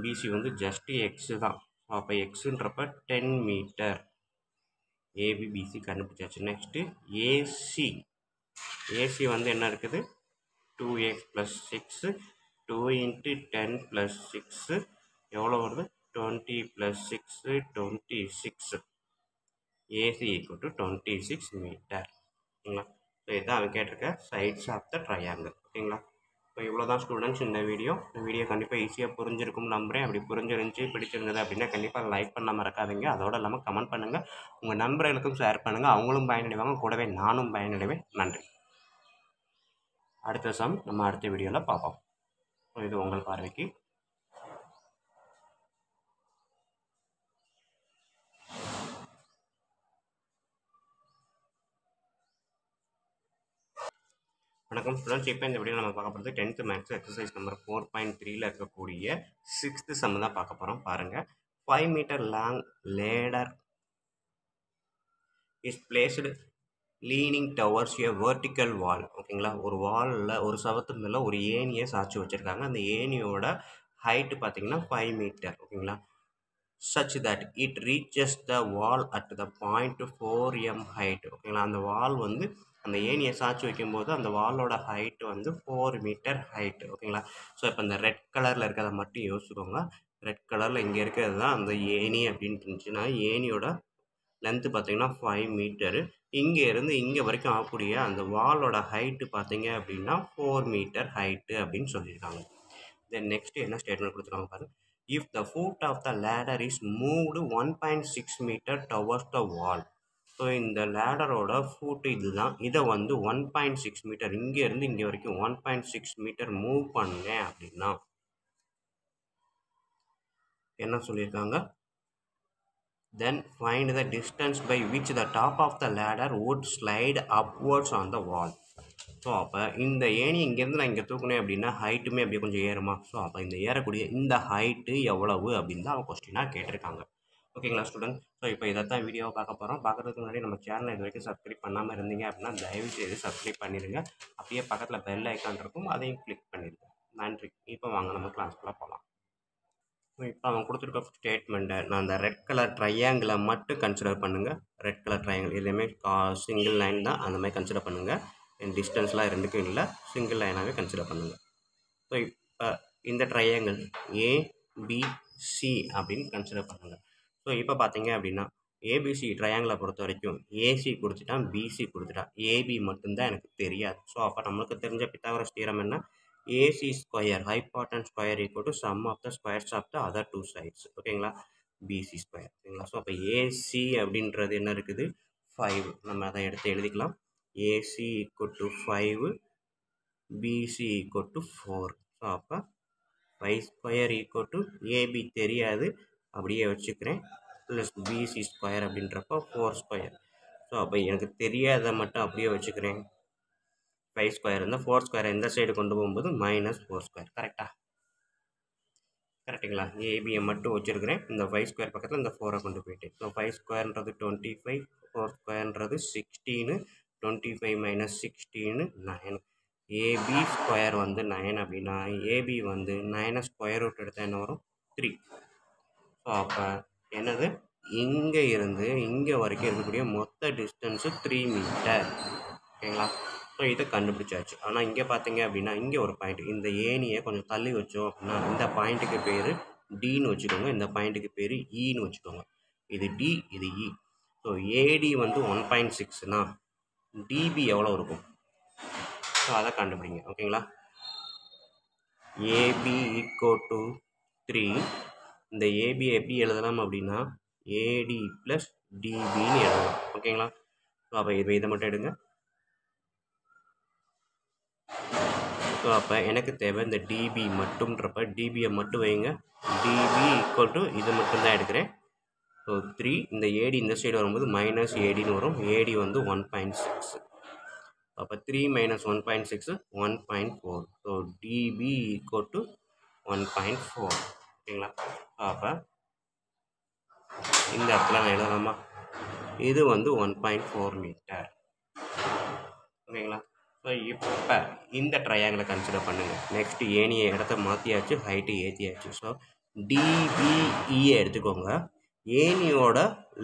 B C வந்து ஜஸ்ட் எக்ஸு தான். ஸோ அப்போ எக்ஸுன்றப்ப 10 மீட்டர். ஏபிபிசி கண்டுபிடிச்சாச்சு. நெக்ஸ்ட்டு ஏசி வந்து என்ன இருக்குது 2x + 6 2 × 10 + 6 எவ்வளோ வருது 20 + 6 26. AC = 26 metre. ஓகேங்களா. ஸோ இதுதான் அவன் கேட்டிருக்க சைட்ஸ் ஆஃப் த ட்ரையாங்கிள். ஓகேங்களா. ஸோ இவ்வளோ தான் ஸ்டூடெண்ட்ஸ் இந்த வீடியோ கண்டிப்பாக ஈஸியாக புரிஞ்சிருக்கும்னு நம்புகிறேன். அப்படி புரிஞ்சிருந்துச்சி பிடிச்சிருந்தது அப்படின்னா கண்டிப்பாக லைக் பண்ண மறக்காதீங்க. அதோடு இல்லாமல் கமெண்ட் பண்ணுங்கள். உங்கள் நண்பர்களுக்கும் ஷேர் பண்ணுங்கள். அவங்களும் பயனடைவாங்க, கூடவே நானும் பயனடைவேன். நன்றி. அடுத்த சம் நம்ம அடுத்த வீடியோவில் பார்ப்போம். ஸோ இது உங்கள் பார்வைக்கு. வணக்கம் ஸ்டூடெண்ட்ஸ். இப்போ இந்த வீடியோ நம்ம பார்க்க போகிறது 10th மேக்ஸ் எக்ஸசைஸ் நம்பர் 4.3ல் இருக்கக்கூடிய 6th சம் தான் பார்க்க போகிறோம். பாருங்கள். 5 metre long ladder is placed leaning towards a vertical wall. ஓகேங்களா. ஒரு வாலில் ஒரு சவத்து மேலே ஒரு ஏணியை சாய்ச்சி வச்சுருக்காங்க. அந்த ஏணியோட ஹைட்டு பார்த்தீங்கன்னா 5 மீட்டர். ஓகேங்களா. such that it reaches the wall at the point 4m height. ஓகேங்களா. அந்த வால் வந்து அந்த ஏணியை சாய்ச்சி வைக்கும்போது அந்த வாலோட ஹைட்டு வந்து 4 மீட்டர் ஹைட்டு. ஓகேங்களா. ஸோ இப்போ இந்த ரெட் கலரில் இருக்கிறத மட்டும் யோசிச்சுக்கோங்க. ரெட் கலரில் இங்கே இருக்கிறது தான் அந்த ஏணி அப்படின்ட்டு இருந்துச்சுன்னா ஏணியோட லென்த்து பார்த்தீங்கன்னா 5 மீட்டரு. இங்கே இருந்து இங்கே வரைக்கும் ஆகக்கூடிய அந்த வாலோட ஹைட்டு பார்த்தீங்க அப்படின்னா 4 மீட்டர் ஹைட்டு அப்படின்னு சொல்லியிருக்காங்க. தென் நெக்ஸ்ட்டு என்ன ஸ்டேட்மெண்ட் கொடுத்துருக்காங்க பாருங்கள். If the foot of the ladder is moved 1.6 meter towards the wall. So இந்த லேடரோட ஃபுட் இதுதான். இதை வந்து 1.6 மீட்டர் இங்கேருந்து இங்கே வரைக்கும் 1.6 மீட்டர் மூவ் பண்ணேன் அப்படின்னா என்ன சொல்லியிருக்காங்க. Then find the distance by which the top of the ladder would slide upwards on the wall. So அப்போ இந்த ஏணி இங்கேருந்து நான் இங்கே தூக்குனேன் அப்படின்னா ஹைட்டுமே அப்படியே கொஞ்சம் ஏறுமா. ஸோ அப்போ இந்த ஏறக்கூடிய இந்த ஹைட்டு எவ்வளவு அப்படின்னு தான் அவங்க கொஸ்டினாக கேட்டிருக்காங்க. ஓகேங்களா ஸ்டூடெண்ட். ஸோ இப்போ இதை தான் வீடியோவை பார்க்க போகிறோம். பார்க்குறதுக்கு முன்னாடி நம்ம சேனலை இது வரைக்கும் சப்ஸ்கிரைப் பண்ணாமல் இருந்தீங்க அப்படின்னா தயவு செய்து சப்ஸ்கிரைப் பண்ணிடுங்க. அப்படியே பக்கத்தில் பெல் ஐக்கான் இருக்கும், அதையும் கிளிக் பண்ணிடுங்க. நன்றி. இப்போ வாங்க நம்ம கிளாஸ்க்குள்ளே போகலாம். இப்போ அவன் கொடுத்துருக்க ஸ்டேட்மெண்ட்டை நான் அந்த ரெட் கலர் ட்ரையாங்கிளை மட்டும் கன்சிடர் பண்ணுங்கள். ரெட் கலர் ட்ரையாங்கிள் இதுலேயுமே சிங்கிள் லைன் தான், அந்த மாதிரி கன்சிடர் பண்ணுங்கள். டிஸ்டன்ஸ்லாம் ரெண்டுக்கும் இல்லை, சிங்கிள் லைனாகவே கன்சிடர் பண்ணுங்கள். ஸோ இப்போ இந்த ட்ரையாங்கிள் ஏபிசி அப்படின்னு கன்சிடர் பண்ணுங்கள். ஸோ இப்போ பார்த்தீங்க அப்படின்னா ஏபிசி ட்ரையாங்கிளை பொறுத்த வரைக்கும் ஏசி கொடுத்துட்டான், பிசி கொடுத்துட்டான், ஏபி மட்டும்தான் எனக்கு தெரியாது. ஸோ அப்போ நம்மளுக்கு தெரிஞ்ச பித்தாகரஸ் தியரம் என்ன, AC square hypotenuse square = sum of the squares of the other two sides. ஓகேங்களா. BC square. ஓகேங்களா. ஸோ அப்போ ஏசி அப்படின்றது என்ன இருக்குது 5. நம்ம அதை எடுத்து எழுதிக்கலாம். AC = 5, PC = 4. ஸோ அப்போ 5² ஏபி தெரியாது, அப்படியே வச்சுக்கிறேன், ப்ளஸ் பிசி ஸ்கொயர் அப்படின்றப்போ 4². ஸோ அப்போ எனக்கு தெரியாத மட்டும் அப்படியே வச்சுக்கிறேன். 5² இருந்தால் 4² இந்த சைடு கொண்டு போகும்போது -4². கரெக்டா. கரெக்டுங்களா. ஏபியை மட்டும் வச்சுருக்கிறேன். இந்த 5² பக்கத்தில் இந்த 4 கொண்டு போயிட்டு. ஸோ 5²ன்றது 25, 4² 16, 25 - 16 9. ஏபி ஸ்கொயர் வந்து 9 அப்படின்னா ஏபி வந்து 9 ஸ்கொயர் ரூட் எடுத்தால் என்ன வரும் 3. ஸோ அப்போ என்னது இங்கே இருந்து இங்கே வரைக்கும் இருக்கக்கூடிய மொத்த டிஸ்டன்ஸு 3 மீட்டர். ஓகேங்களா. ஸோ இதை கண்டுபிடிச்சாச்சு. ஆனால் இங்கே பார்த்தீங்க அப்படின்னா இங்கே ஒரு பாயிண்ட், இந்த ஏணியை கொஞ்சம் தள்ளி வச்சோம் அப்படின்னா இந்த பாயிண்ட்டுக்கு பேர் டின்னு வச்சுக்கோங்க, இந்த பாயிண்ட்டுக்கு பேர் ஈன்னு வச்சுக்கோங்க. இது டி, இது இ. ஸோ ஏடி வந்து 1.6னா டிபி எவ்வளோ இருக்கும், ஸோ அதை கண்டுபிடிங்க. ஓகேங்களா. ஏபி = 3. இந்த ஏபியை எப்படி எழுதலாம் அப்படின்னா ஏடி + டிபின்னு எழுதலாம். ஓகேங்களா. ஸோ அப்போ இதை மட்டும் எடுங்க. ஸோ அப்போ எனக்கு தேவை இந்த டிபி மட்டும்ன்றப்ப டிபியை மட்டும் வைங்க. டிபி = இது மட்டும்தான் எடுக்கிறேன். ஸோ 3. இந்த ஏடி இந்த சைடு வரும்போது -ஏடின்னு வரும். ஏடி வந்து 1.6. அப்போ 3 minus 1.6 1.4. So DB equal to 1.4. ஓகேங்களா? அப்போ இந்த இடத்துல நான் எழுதலாமா? இது வந்து 1.4 மீட்டர். ஓகேங்களா? ஸோ இப்போ இந்த ட்ரையாங்கிளை கன்சிடர் பண்ணுங்கள். நெக்ஸ்ட் ஏனியை இடத்த மாற்றியாச்சு, ஹைட்டு ஏற்றியாச்சு. ஸோ டிபிஇயை எடுத்துக்கோங்க. ஏனியோட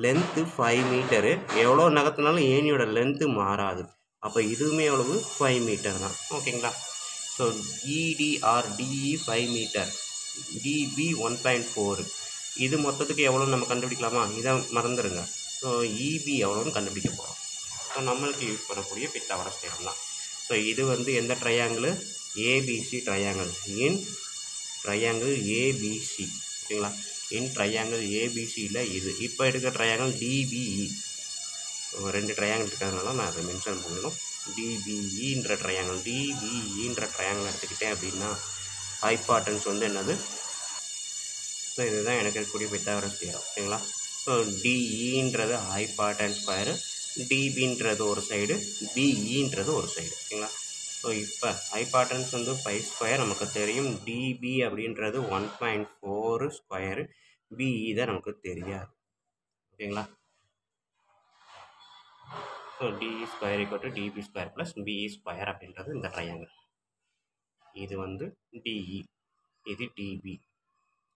லென்த்து 5 மீட்டரு. எவ்வளோ நகர்த்தினாலும் ஏனியோட லென்த்து மாறாது. அப்போ இதுவுமே எவ்வளவு? 5 மீட்டர் தான். ஓகேங்களா? So ED or DE 5 meter, DB 1.4. இது மொத்தத்துக்கு எவ்வளோ நம்ம கண்டுபிடிக்கலாமா? இதை மறந்துடுங்க. ஸோ இபி எவ்வளோன்னு கண்டுபிடிக்க போகிறோம். ஸோ நம்மளுக்கு யூஸ் பண்ணக்கூடிய பித்தாகரஸ் தியரம் தான். ஸோ இது வந்து எந்த triangle? ABC triangle. In triangle ABC. ஓகேங்களா? இன் ட்ரையாங்கிள் ஏபிசியில் இது. இப்போ எடுக்கிற ட்ரையாங்கிள் டிபிஇ. ரெண்டு ட்ரையாங்கிள் இருக்கிறதுனால நான் அதை மென்ஷன் பண்ணணும். டிபிஇன்ற ட்ரையாங்கிள், டிபிஇன்ற ட்ரையாங்கிள் எடுத்துக்கிட்டேன் அப்படின்னா ஹைபார்டன்ஸ் வந்து என்னது? ஸோ இதுதான் எனக்கு இருக்கக்கூடிய பித்தாகரஸ் தியரம். ஓகேங்களா? ஸோ டிஇன்றது ஹைபார்டன்ஸ் ஸ்கொயரு, டிபின்றது ஒரு சைடு, பிஇன்றது ஒரு சைடு. ஓகேங்களா? ஸோ இப்போ ஹைபார்டன்ஸ் வந்து 5 ஸ்கொயர் நமக்கு தெரியும். டிபி அப்படின்றது 1.4 ஸ்கொயரு, பிஇ தான் நமக்கு தெரியாது. ஓகேங்களா? So DE square equal to DB square plus BE square அப்படின்றது இந்த ட்ரையாங்கிள். இது வந்து டிஇ, இது டிபி,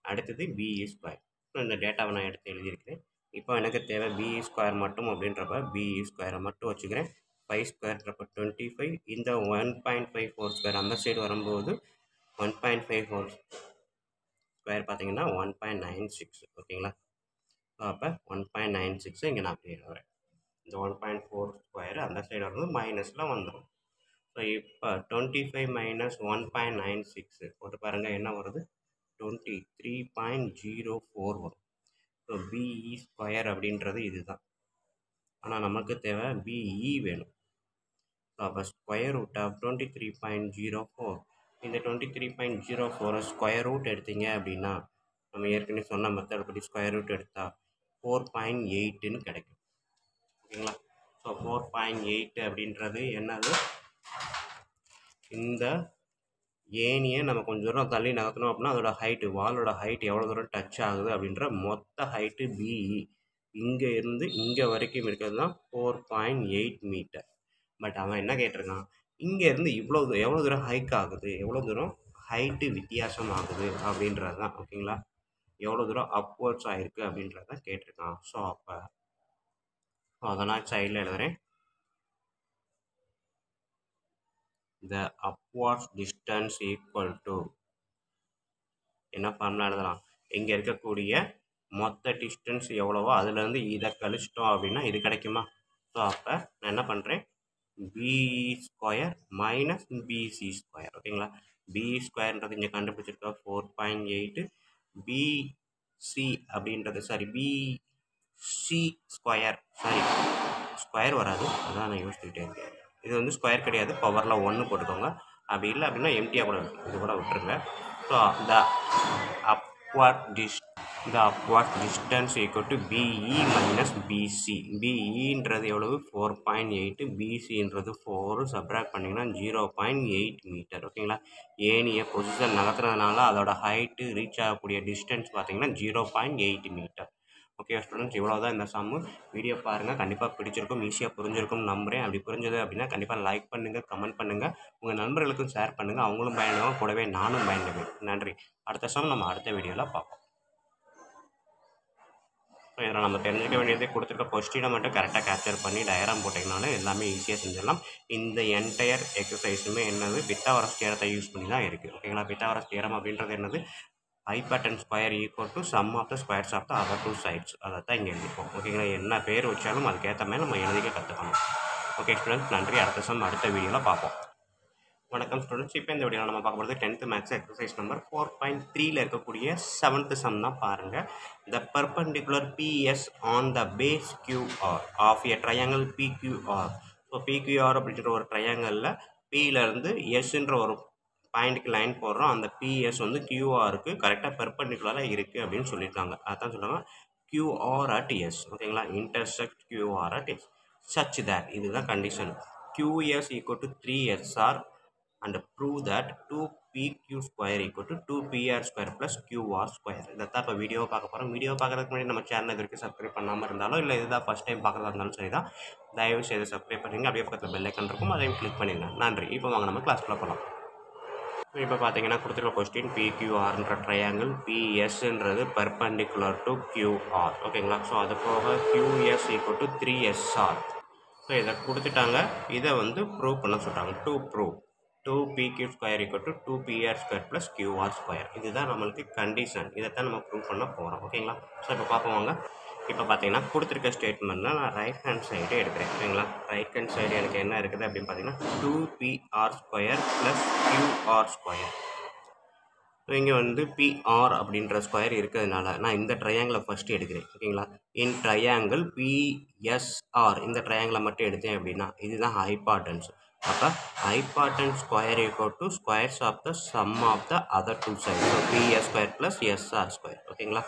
அடுத்தது பிஇ ஸ்கொயர். ஸோ இந்த டேட்டாவை நான் எடுத்து எழுதியிருக்கிறேன். இப்போ எனக்கு தேவை பிஇ ஸ்கொயர் மட்டும் அப்படின்றப்ப பிஇ ஸ்கொயரை மட்டும் வச்சுக்கிறேன். 5 ஸ்கொயர்ன்றப்ப 25. இந்த 1.54 ஸ்கொயர் அந்த சைடு வரும்போது 1.54 ஸ்கொயர் பார்த்தீங்கன்னா 1.96. ஓகேங்களா? அப்போ 1.96 இங்கே நான் அப்படியே எழுதுறேன். இந்த 1.4 ஸ்கொயர் அந்த சைடு வரும்போது மைனஸில் வந்துடும். ஸோ இப்போ 25 மைனஸ் 1.96 போட்டு பாருங்கள் என்ன வருது? 23.04 வரும். ஸோ பிஇ ஸ்கொயர் அப்படின்றது இதுதான். ஆனால் நமக்கு தேவை பிஇ வேணும். ஸோ அப்போ ஸ்கொயர் ரூட் ஆஃப் 23.04. இந்த 23.04 ஸ்கொயர் ரூட் எடுத்தீங்க அப்படின்னா நம்ம ஏற்கனவே சொன்ன மெத்தட் படி ஸ்கொயர் ரூட் எடுத்தால் 4.8ன்னு கிடைக்கும். ஓகேங்களா? ஸோ 4.8 அப்படின்றது என்னது? இந்த ஏனியை நம்ம கொஞ்சம் தூரம் தள்ளி நகர்த்தணும் அப்படின்னா அதோட ஹைட்டு, வாலோட ஹைட் எவ்வளோ தூரம் டச் ஆகுது அப்படின்ற மொத்த ஹைட்டு பிஇ இங்கே இருந்து இங்கே வரைக்கும் இருக்கிறது தான் 4.8 மீட்டர். பட் அவன் என்ன கேட்டிருக்கான்? இங்கேருந்து எவ்வளோ தூரம் ஹைக் ஆகுது, எவ்வளோ தூரம் ஹைட்டு வித்தியாசம் ஆகுது அப்படின்றது தான். ஓகேங்களா? எவ்வளோ தூரம் அப்வர்ட்ஸ் ஆகிருக்கு அப்படின்றது தான் கேட்டிருக்கான். ஸோ அப்போ அதை நான் சைடில் எழுதுகிறேன். the upward distance equal to என்ன ஃபார்முலா எழுதலாம்? இங்கே இருக்கக்கூடிய மொத்த டிஸ்டன்ஸ் எவ்வளவோ அதுலேருந்து இதை கழிச்சிட்டோம் அப்படின்னா இது கிடைக்குமா? ஸோ அப்போ நான் என்ன பண்ணுறேன்? BE square minus BC square. ஓகேங்களா? பிஇ ஸ்கொயர்ன்றது இங்கே கண்டுபிடிச்சிருக்கா 4.8. பிசி அப்படின்றது பிசி ஸ்கொயர், ஸ்கொயர் வராது, அதான் நான் யோசிச்சுக்கிட்டே இருக்கேன். இது வந்து ஸ்கொயர் கிடையாது, பவரில் 1 போட்டுக்கோங்க. அப்படி இல்லை அப்படின்னா எம்டியாக கூட இது கூட விட்டுருங்க. So the upward distance equal to BE minus BC. பிஇன்றது எவ்வளவு? 4.8, பிசின்றது 4. சப்ராக்ட் பண்ணிங்கன்னா 0.8 மீட்டர். ஓகேங்களா? ஏனியை பொசிஷன் நகர்த்துறதுனால அதோட ஹைட்டு ரீச் ஆகக்கூடிய டிஸ்டன்ஸ் பார்த்தீங்கன்னா 0.8 மீட்டர். ஓகே ஸ்டூடெண்ட்ஸ், இவ்வளோ தான் இந்த சம்மு. வீடியோ பாருங்கள், கண்டிப்பாக பிடிச்சிருக்கும், ஈஸியாக புரிஞ்சிருக்கும் நம்புகிறேன். அப்படி புரிஞ்சது அப்படின்னா கண்டிப்பாக லைக் பண்ணுங்கள், கமெண்ட் பண்ணுங்கள், உங்கள் நண்பர்களுக்கும் ஷேர் பண்ணுங்கள். அவங்களும் பயன்படுவாங்க, கூடவே நானும் பயன்படுவேன். நன்றி. அடுத்த சம் நம்ம அடுத்த வீடியோவில் பார்ப்போம். ஸோ இதில் நம்ம தெரிஞ்சுக்க வேண்டியது கொடுத்துருக்க கொஸ்டினை மட்டும் கரெக்டாக கேப்சர் பண்ணி டயராம் போட்டிங்கனாலும் எல்லாமே ஈஸியாக செஞ்சிடலாம். இந்த என்டையர் எக்ஸசைஸுமே என்னது? பித்தாகரஸ் தியரத்தை யூஸ் பண்ணி தான் இருக்குது. ஓகேங்களா? பித்தாகரஸ் தியரம் அப்படின்றது என்னது? Hypotenuse square equal to sum of the squares of the other two sides. அதை தான் இங்கே எழுதிப்போம். ஓகேங்களா? என்ன பேர் வச்சாலும் அதுக்கேற்ற மாதிரி நம்ம எழுதிக்க கற்றுக்கணும். ஓகே ஸ்டூடெண்ட்ஸ், நன்றி. அடுத்த சம் அடுத்த வீடியோவில் பார்ப்போம். வணக்கம் ஸ்டூடெண்ட்ஸ், இப்போ இந்த வீடியோவில் நம்ம பார்க்க போகிறது 10th மேக்ஸ் எக்ஸசைஸ் நம்பர் 4.3ல இருக்கக்கூடிய 7th சம் தான் பாருங்கள். The perpendicular PS on the base QR of a triangle PQR. So PQR அப்படின்ற ஒரு ட்ரையாங்கிளில் பியிலேருந்து எஸ்ன்ற ஒரு பாயிண்ட்டுக்கு லைன் போடுறோம். அந்த பிஎஸ் வந்து கியூஆருக்கு கரெக்டாக பெர்பண்டிகுலராக இருக்குது அப்படின்னு சொல்லியிருக்காங்க. அதான் சொல்லுவாங்க கியூஆர் அட் எஸ். ஓகேங்களா? Intersect QR at S such that. இதுதான் condition. QS equal to 3SR and prove that 2PQ square equal to 2PR square plus QR square. இதைத்தான் இப்போ வீடியோ பார்க்க போகிறோம். வீடியோ பார்க்குறதுக்கு முன்னாடி நம்ம சேனல் இது வரைக்கும் சப்ஸ்கிரைப் பண்ணாமல் இருந்தாலும் இல்லை இதுதான் ஃபஸ்ட் டைம் பார்க்குறதா இருந்தாலும் சரி தான், தயவு செய்து சப்ஸ்கிரைப் பண்ணுங்க. அப்படியே பக்கத்தில் பெல் ஐக்கன் இருக்கும், அதையும் கிளிக் பண்ணிடுங்க. நன்றி. இப்போ வாங்க நம்ம கிளாஸ்க்குள்ள போகலாம். இப்போ பார்த்தீங்கன்னா கொடுத்துருக்க கொஸ்டின் PQRன்ற ட்ரையாங்கிள் PSன்றது பெர்பெண்டிகுலர் டு QR, ஓகேங்களா. ஸோ அது போக QS equal to 3SR. So இதை கொடுத்துட்டாங்க, இதை வந்து ப்ரூவ் பண்ண சொல்கிறாங்க. To prove 2PQ square equal to 2PR square plus QR square. இதுதான் நம்மளுக்கு கண்டிஷன். இதைத்தான் நம்ம ப்ரூவ் பண்ண போகிறோம், ஓகேங்களா. ஸோ இப்போ பார்ப்போம் வாங்க. இப்போ பார்த்தீங்கன்னா கொடுத்துருக்க ஸ்டேட்மெண்ட்டில் நான் ரைட் ஹேண்ட் சைடு எடுக்கிறேன், ஓகேங்களா. ரைட் ஹேண்ட் சைடு எனக்கு என்ன இருக்குது அப்படின்னு பார்த்தீங்கன்னா 2PR square plus QR square. So இங்கே வந்து PR அப்படின்ற ஸ்கொயர் இருக்கிறதுனால நான் இந்த ட்ரையாங்கிளை ஃபஸ்ட்டு எடுக்கிறேன், ஓகேங்களா. இன் ட்ரையாங்கிள் PSR இந்த ட்ரையாங்கிளை மட்டும் எடுத்தேன் அப்படின்னா இதுதான் ஹைபார்டன்ஸ். அப்போ hypotenuse square equal to squares of the sum of the other two side. So PS square plus SR square, ஓகேங்களா.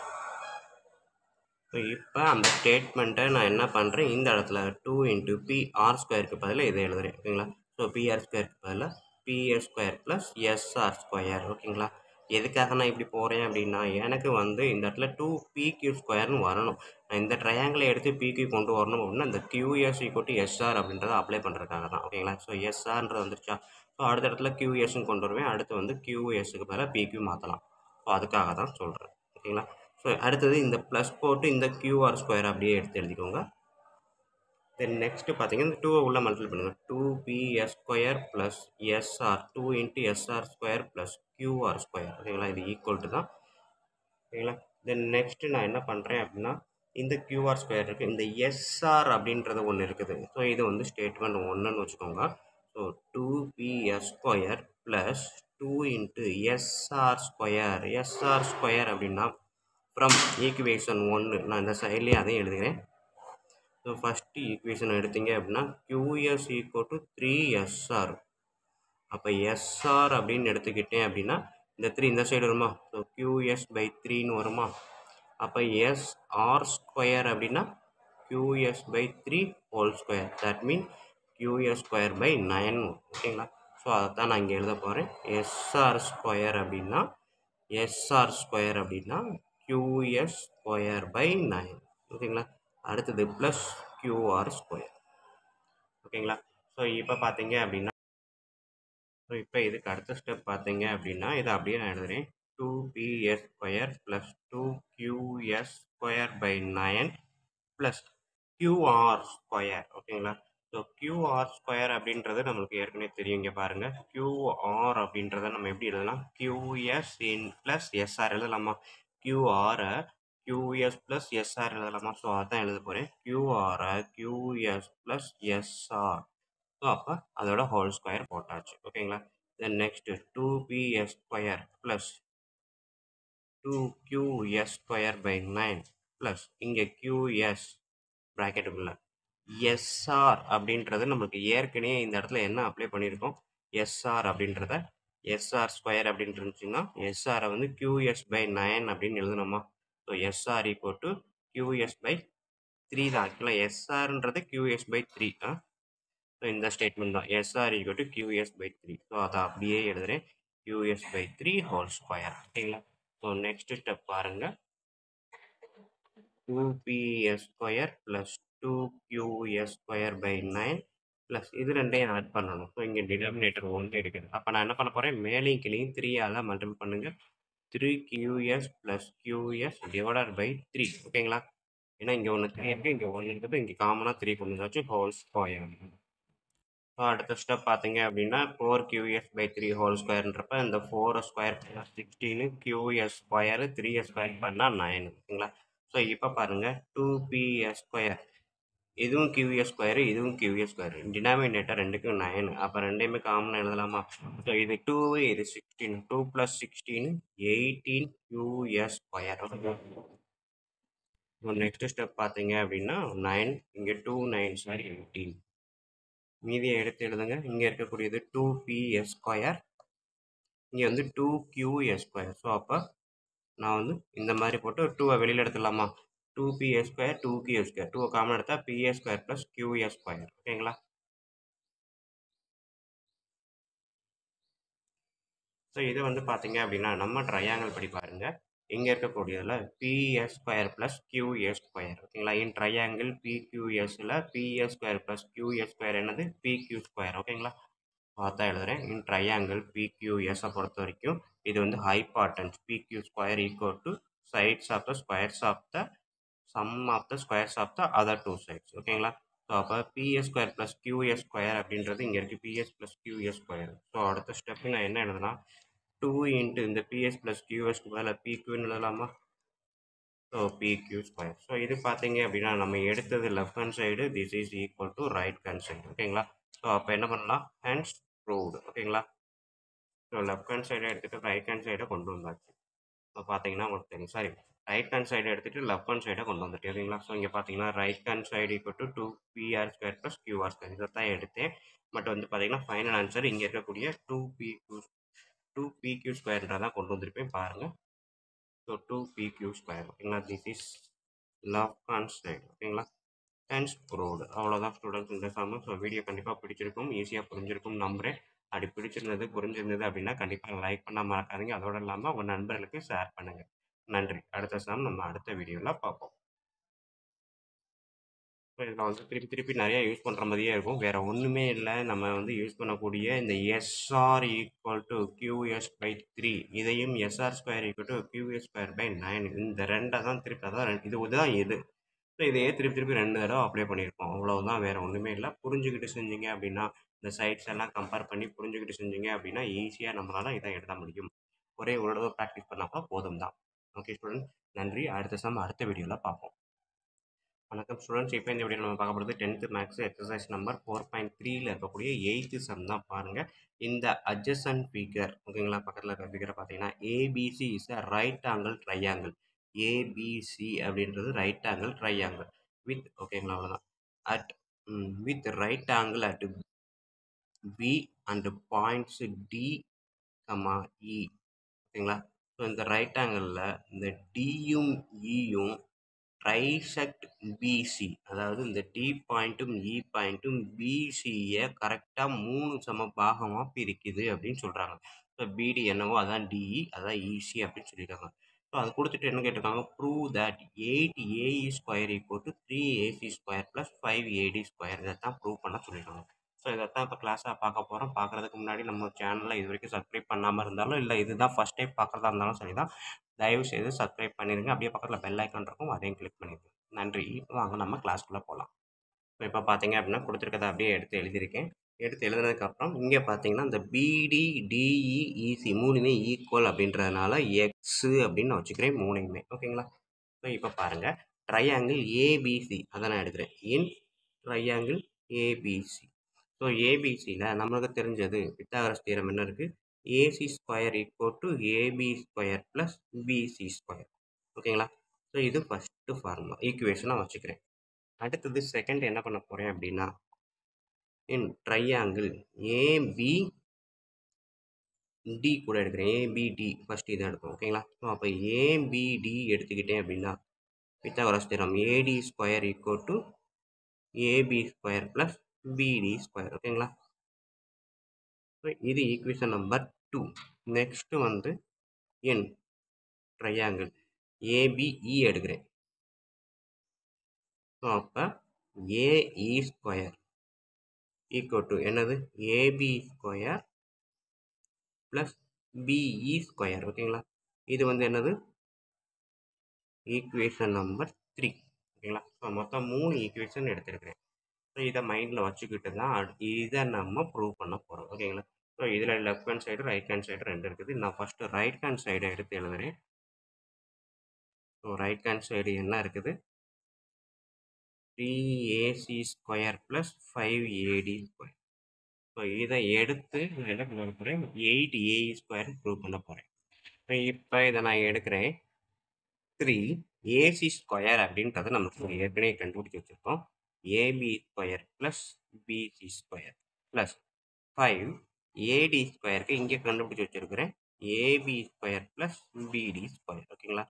ஸோ இப்போ அந்த ஸ்டேட்மெண்ட்டை நான் என்ன பண்ணுறேன், இந்த இடத்துல 2 இன்ட்டு PR ஸ்கொயருக்கு பதிலாக இதை எழுதுறேன், ஓகேங்களா. ஸோ PR ஸ்கொயருக்கு பதிலாக PS square plus SR square, ஓகேங்களா. எதுக்காக நான் இப்படி போகிறேன் அப்படின்னா எனக்கு வந்து இந்த இடத்துல 2PQ ஸ்கொயர்னு வரணும். நான் இந்த ட்ரையாங்கிளை எடுத்து PQ கொண்டு வரணும் அப்படின்னா இந்த QS ஈக்குவல் டு SR அப்படின்றத அப்ளை பண்ணுறதுக்காக தான், ஓகேங்களா. ஸோ SRன்றது வந்துருச்சா. ஸோ அடுத்த இடத்துல QSன்னு கொண்டு வருவேன், அடுத்து வந்து QSக்கு பதிலாக PQ மாற்றலாம். ஸோ அதுக்காக தான் சொல்கிறேன், ஓகேங்களா. ஸோ அடுத்தது இந்த ப்ளஸ் போட்டு இந்த QR ஸ்கொயர் அப்படியே எடுத்து எழுதிக்கோங்க. தென் நெக்ஸ்ட்டு பார்த்தீங்கன்னா இந்த 2 உள்ள மல்டிபிள் பண்ணுங்கள். 2PS square plus SR 2 into SR square plus QR square, ஓகேங்களா. இது ஈக்குவல் டு தான், ஓகேங்களா. தென் நெக்ஸ்ட்டு நான் என்ன பண்ணுறேன் அப்படின்னா இந்த QR ஸ்கொயர் இருக்குது, இந்த SR அப்படின்றது ஒன்று இருக்குது. ஸோ இது வந்து ஸ்டேட்மெண்ட் 1ன்னு வச்சுக்கோங்க. So 2PS square plus 2 into SR square. SR square அப்படின்னா ஃப்ரம் ஈக்குவேஷன் 1 நான் இந்த சைட்லேயே அதையும் எழுதுகிறேன். ஸோ ஃபஸ்ட்டு ஈக்குவேஷன் எடுத்தீங்க அப்படின்னா QS ஈக்குவல் டு 3SR. அப்போ SR அப்படின்னு எடுத்துக்கிட்டேன் அப்படின்னா இந்த 3 இந்த சைடு வருமா. ஸோ QS/3ன்னு வருமா. அப்போ SR ஸ்கொயர் அப்படின்னா QS/3 whole square. That mean QS square by 9, ஓகேங்களா. ஸோ அதை தான் நான் இங்கே எழுத போகிறேன். SR ஸ்கொயர் அப்படின்னா QS ஸ்கொயர் பை 9, ஓகேங்களா. அடுத்தது ப்ளஸ் QR ஸ்கொயர், ஓகேங்களா. ஸோ இப்போ பார்த்தீங்க அப்படின்னா ஸோ இப்போ இதுக்கு அடுத்த ஸ்டெப் பார்த்தீங்க அப்படின்னா இதை அப்படியே நான் எழுதுகிறேன். 2PS square plus 2QS square by 9 plus QR square, ஓகேங்களா. ஸோ QR ஸ்கொயர் அப்படின்றது நம்மளுக்கு ஏற்கனவே தெரியும். இங்கே பாருங்கள், QR அப்படின்றத நம்ம எப்படி எழுதலாம், QS இன் ப்ளஸ் SR எழுதலாமா. QRை QS ப்ளஸ் SR எழுதலாமா. ஸோ அதான் எழுத போகிறேன். QRை QS ப்ளஸ் SR. ஸோ அப்போ அதோட ஹோல் ஸ்கொயர் போட்டாச்சு, ஓகேங்களா. Then next 2PS square plus 2QS square by 9 plus இங்கே QS ப்ராக்கெட்டுக்குள்ள SR அப்படின்றது நம்மளுக்கு ஏற்கனவே இந்த இடத்துல என்ன அப்ளை பண்ணியிருக்கோம், SR அப்படின்றத SR ஸ்கொயர் அப்படின்னு இருந்துச்சுன்னா SRை வந்து QS/9 அப்படின்னு எழுதணுமா. So SR equal to QS/3 தான். ஆக்சுவலாக SRன்றது QS/3. ஸோ இந்த ஸ்டேட்மெண்ட் தான் SR equal to QS/3. So அதை அப்படியே எழுதுகிறேன், QS/3 ஹோல் ஸ்கொயர், ஓகேங்களா. ஸோ நெக்ஸ்ட் ஸ்டெப் பாருங்கள். 2PS square plus 2QS square by 9 plus இது ரெண்டையும் ஆட் பண்ணணும். ஸோ இங்கே டினாமினேட்டர் 1 இருக்குது. அப்போ நான் என்ன பண்ண போகிறேன், மேலேயும் கீழேயும் 3ஆல் மல்டிபிள் பண்ணுங்கள். 3QS plus QS divided by 3, ஓகேங்களா. ஏன்னா இங்கே ஒன்று 3 இருக்குது, இங்கே 1 இருக்குது, இங்கே காமனாக 3 கொண்டு வந்தாச்சு, ஹோல் ஸ்கொயர். ஸோ அடுத்த ஸ்டெப் பார்த்தீங்க அப்படின்னா 4QS/3 ஹோல் ஸ்கொயர்ன்றப்ப இந்த 4 square plus 16 QS square 3S square பண்ணால் 9, ஓகேங்களா. ஸோ இப்போ பாருங்கள் 2PS ஸ்கொயர், இதுவும் QS ஸ்கொயரு, இதுவும் QS ஸ்கொயரு, டினாமினேட்டர் ரெண்டுக்கும் 9. அப்போ ரெண்டையுமே காமனாக எழுதலாமா. ஸோ இது 2 இது 16, 2 + 16 18 QS square, okay. Next step பார்த்தீங்க அப்படின்னா 9, இங்கே 2 9 சாரி 18. மீதியை எடுத்து எழுதுங்க. இங்கே இருக்கக்கூடியது 2PS ஸ்கொயர், இங்கே வந்து 2QS ஸ்கொயர். ஸோ அப்போ நான் வந்து இந்த மாதிரி போட்டு 2வை வெளியில் எடுத்துடலாமா. 2PS square 2QS square, 2 common எடுத்தால் PS square plus QS square, ஓகேங்களா. ஸோ இது வந்து பார்த்தீங்க அப்படின்னா நம்ம ட்ரையாங்கிள் படி பாருங்க. இங்கே இருக்கக்கூடியதில் PS square plus QS square ஓகேங்களா. இன் ட்ரையாங்கிள் பிக்யூஎஸ்ல PS square plus QS square என்னது பிக்யூ ஸ்கொயர் ஓகேங்களா. பார்த்தா எழுதுறேன். இன் ட்ரையாங்கிள் பிக்யூஎஸை பொறுத்த வரைக்கும் இது வந்து hypotenuse PQ square equal to sides of the squares of the sum of the squares of the other two sides ஓகேங்களா. ஸோ அப்போ PS square plus QS square அப்படின்றது இங்கே இருக்குது PS plus QS square. So அடுத்த step நான் என்ன எழுதுனா 2 into இந்த பிஎஸ் ப்ளஸ் கியூஎஸ்க்கு மேலே பிக்யூன்னு எழுதலாமா. So பிக்யூ square. ஸோ இது பார்த்தீங்க அப்படின்னா நம்ம எடுத்தது left hand side this is equal to right hand side ஓகேங்களா. ஸோ அப்போ என்ன பண்ணலாம் ஹேண்ட்ஸ் ப்ரூவ்டு ஓகேங்களா. ஸோ லெஃப்ட் ஹேண்ட் சைடை எடுத்துகிட்டு ரைட் ஹேண்ட் சைடை கொண்டு வந்தாச்சு. ஸோ பார்த்தீங்கன்னா உங்களுக்கு தெரியும் சாரி ரைட் ஹேண்ட் சைடை எடுத்துகிட்டு லெஃப்ட் ஹேண்ட் சைடை கொண்டு வந்துட்டு ஓகேங்களா. ஸோ இங்கே பார்த்தீங்கன்னா right hand side equal to 2pr square plus QR square இதை தான் எடுத்தேன். பட் வந்து பார்த்தீங்கன்னா ஃபைனல் ஆன்சர் இங்கே இருக்கக்கூடிய 2pq ஸ்கொயர்ன்றதான் கொண்டு வந்திருப்பேன் பாருங்கள். ஸோ 2pq ஸ்கொயர் ஓகேங்களா. This is left hand side ஓகேங்களா. தேங்க்ஸ் ப்ரோடு அவ்வளோதான் ஸ்டூடெண்ட்ஸ் இந்த சம்மு. ஸோ வீடியோ கண்டிப்பாக பிடிச்சிருக்கும் ஈஸியாக புரிஞ்சிருக்கும் நம்புறேன். அப்படி பிடிச்சிருந்தது புரிஞ்சிருந்தது அப்படின்னா கண்டிப்பாக லைக் பண்ண மறக்காதீங்க. அதோடு இல்லாமல் உங்கள் நண்பர்களுக்கு ஷேர் பண்ணுங்கள். நன்றி. அடுத்த சம் நம்ம அடுத்த வீடியோவில் பார்ப்போம். ஸோ இதில் வந்து திருப்பி திருப்பி நிறையா யூஸ் பண்ணுற மாதிரியே இருக்கும். வேறு ஒன்றுமே இல்லை. நம்ம வந்து யூஸ் பண்ணக்கூடிய இந்த SR equal to QS by 3 இதையும் SR square equal to QS square by 9 இந்த ரெண்டை தான் திருப்பி அதான் இதுதான் இது. ஸோ இதையே திருப்பி திருப்பி 2 தடவை அப்ளை பண்ணியிருக்கோம். அவ்வளவுதான், வேறு ஒன்றுமே இல்லை. புரிஞ்சுக்கிட்டு செஞ்சீங்க அப்படின்னா இந்த சைட்ஸ் எல்லாம் கம்பேர் பண்ணி புரிஞ்சுக்கிட்டு செஞ்சீங்க அப்படின்னா ஈஸியாக நம்மளால் இதை எழுத முடியும். ஒரே ஒரு தடவை ப்ராக்டிஸ் பண்ணால் கூட போதும் தான். ஓகே ஸ்டூடெண்ட், நன்றி. அடுத்த சம் அடுத்த வீடியோவில் பார்ப்போம். வணக்கம் ஸ்டூடெண்ட்ஸ். இப்போ இந்த வீடியோ நம்ம பார்க்க போகிறது 10th மேக்ஸ் எக்ஸசைஸ் நம்பர் 4.3ல இருக்கக்கூடிய 8th சம் தான் பாருங்கள். இந்த அட்ஜசன்ட் ஃபிகர் ஓகேங்களா, பக்கத்தில் இருக்கிற ஃபிகரை பார்த்தீங்கன்னா ABC is a right angle triangle. ABC அப்படின்றது ரைட் ஆங்கிள் ட்ரையாங்கிள் வித் ஓகேங்களா அவ்வளோதான். At with right angle at B and points D comma E ஓகேங்களா. ஸோ இந்த ரைட் ஆங்கிளில் இந்த டியும் இயும் ட்ரைசெக்ட் பிசி, அதாவது இந்த டி பாயிண்ட்டும் இ பாயிண்ட்டும் பிசியை கரெக்டாக 3 சம பாகமாக பிரிக்குது அப்படின்னு சொல்கிறாங்க. ஸோ பிடி என்னவோ அதான் டிஇ, அதான் இசி அப்படின்னு சொல்லியிருக்காங்க. ஸோ அது கொடுத்துட்டு என்ன கேட்டிருக்காங்க, prove that 8AE square equal to 3AC square plus 5AD square இதை தான் ப்ரூவ் பண்ண சொல்லியிருக்காங்க. ஸோ இதைத்தான் இப்போ கிளாஸாக பார்க்க போகிறோம். பார்க்குறதுக்கு முன்னாடி நம்ம சேனலில் இது வரைக்கும் சப்ஸ்கிரைப் பண்ணாமல் இருந்தாலும் இல்லை இதுதான் ஃபஸ்ட் டைம் பார்க்குறதா இருந்தாலும் சரி தான், தயவு செய்து சப்ஸ்கிரைப் பண்ணிடுங்க. அப்படியே பக்கத்தில் பெல் ஐக்கான் இருக்கும், அதையும் கிளிக் பண்ணிடுங்க. நன்றி. இப்போ வாங்க நம்ம கிளாஸ்க்குள்ளே போகலாம். இப்போ பார்த்தீங்க அப்படின்னா கொடுத்துருக்கதை அப்படியே எடுத்து எழுதியிருக்கேன். எடுத்து எழுதுனதுக்கப்புறம் இங்கே பார்த்தீங்கன்னா இந்த பிடி டிஇ இசி மூணுமே ஈக்குவல் அப்படின்றதுனால எக்ஸு அப்படின்னு நான் வச்சுக்கிறேன் மூணையுமே ஓகேங்களா. ஸோ இப்போ பாருங்கள் ட்ரையாங்கிள் ஏபிசி அதை நான் எடுக்கிறேன். In triangle ABC. ஸோ ஏபிசியில் நம்மளுக்கு தெரிஞ்சது பித்தாகரஸ் தியரம் என்ன இருக்குது, AC square equal to AB square plus BC square ஓகேங்களா. ஸோ இது ஃபஸ்ட்டு ஃபார்முலா ஈக்குவேஷனாக வச்சுக்கிறேன். அடுத்தது செகண்ட் என்ன பண்ண போகிறேன் அப்படின்னா இன் ட்ரையாங்கிள் ஏபிடி கூட எடுக்கிறேன். ஏபிடி ஃபஸ்ட்டு இதை எடுப்போம் ஓகேங்களா. ஸோ அப்போ ஏபிடி எடுத்துக்கிட்டேன் அப்படின்னா Pythagoras theorem AD square equal to AB square plus BD square ஓகேங்களா. ஸோ இது ஈக்குவேஷன் நம்பர் 2. நெக்ஸ்ட்டு வந்து என் ட்ரையாங்கிள் ஏபிஇ எடுக்கிறேன். ஸோ அப்போ ஏஇ ஸ்கொயர் ஈக்குவல் டு என்னது AB square plus BE square ஓகேங்களா. இது வந்து என்னது ஈக்குவேஷன் நம்பர் 3 ஓகேங்களா. ஸோ மொத்தம் 3 ஈக்குவேஷன் எடுத்துருக்கிறேன். ஸோ இதை மைண்டில் வச்சுக்கிட்டு தான் இதை நம்ம ப்ரூவ் பண்ண போகிறோம் ஓகேங்களா. ஸோ இதில் left hand side right hand side ரெண்டு இருக்குது. நான் ஃபஸ்ட்டு ரைட் ஹேண்ட் சைடை எடுத்து எழுதுறேன். ஸோ ரைட் ஹேண்ட் சைடு என்ன இருக்குது, 3AC square plus 5AD square. So இதை எடுத்து நான் என்ன பண்ண போகிறேன், 8AE ஸ்கொயர் ப்ரூவ் பண்ண போகிறேன். ஸோ இப்போ இதை நான் எடுக்கிறேன். 3AC ஸ்கொயர் அப்படின்றது நமக்கு ஏற்கனவே கண்டுபிடிச்சி வச்சுருக்கோம். AB square plus BC square plus 5AD ஸ்கொயருக்கு இங்கே கண்டுபிடிச்சி வச்சுருக்கிறேன் AB square plus BD square ஓகேங்களா.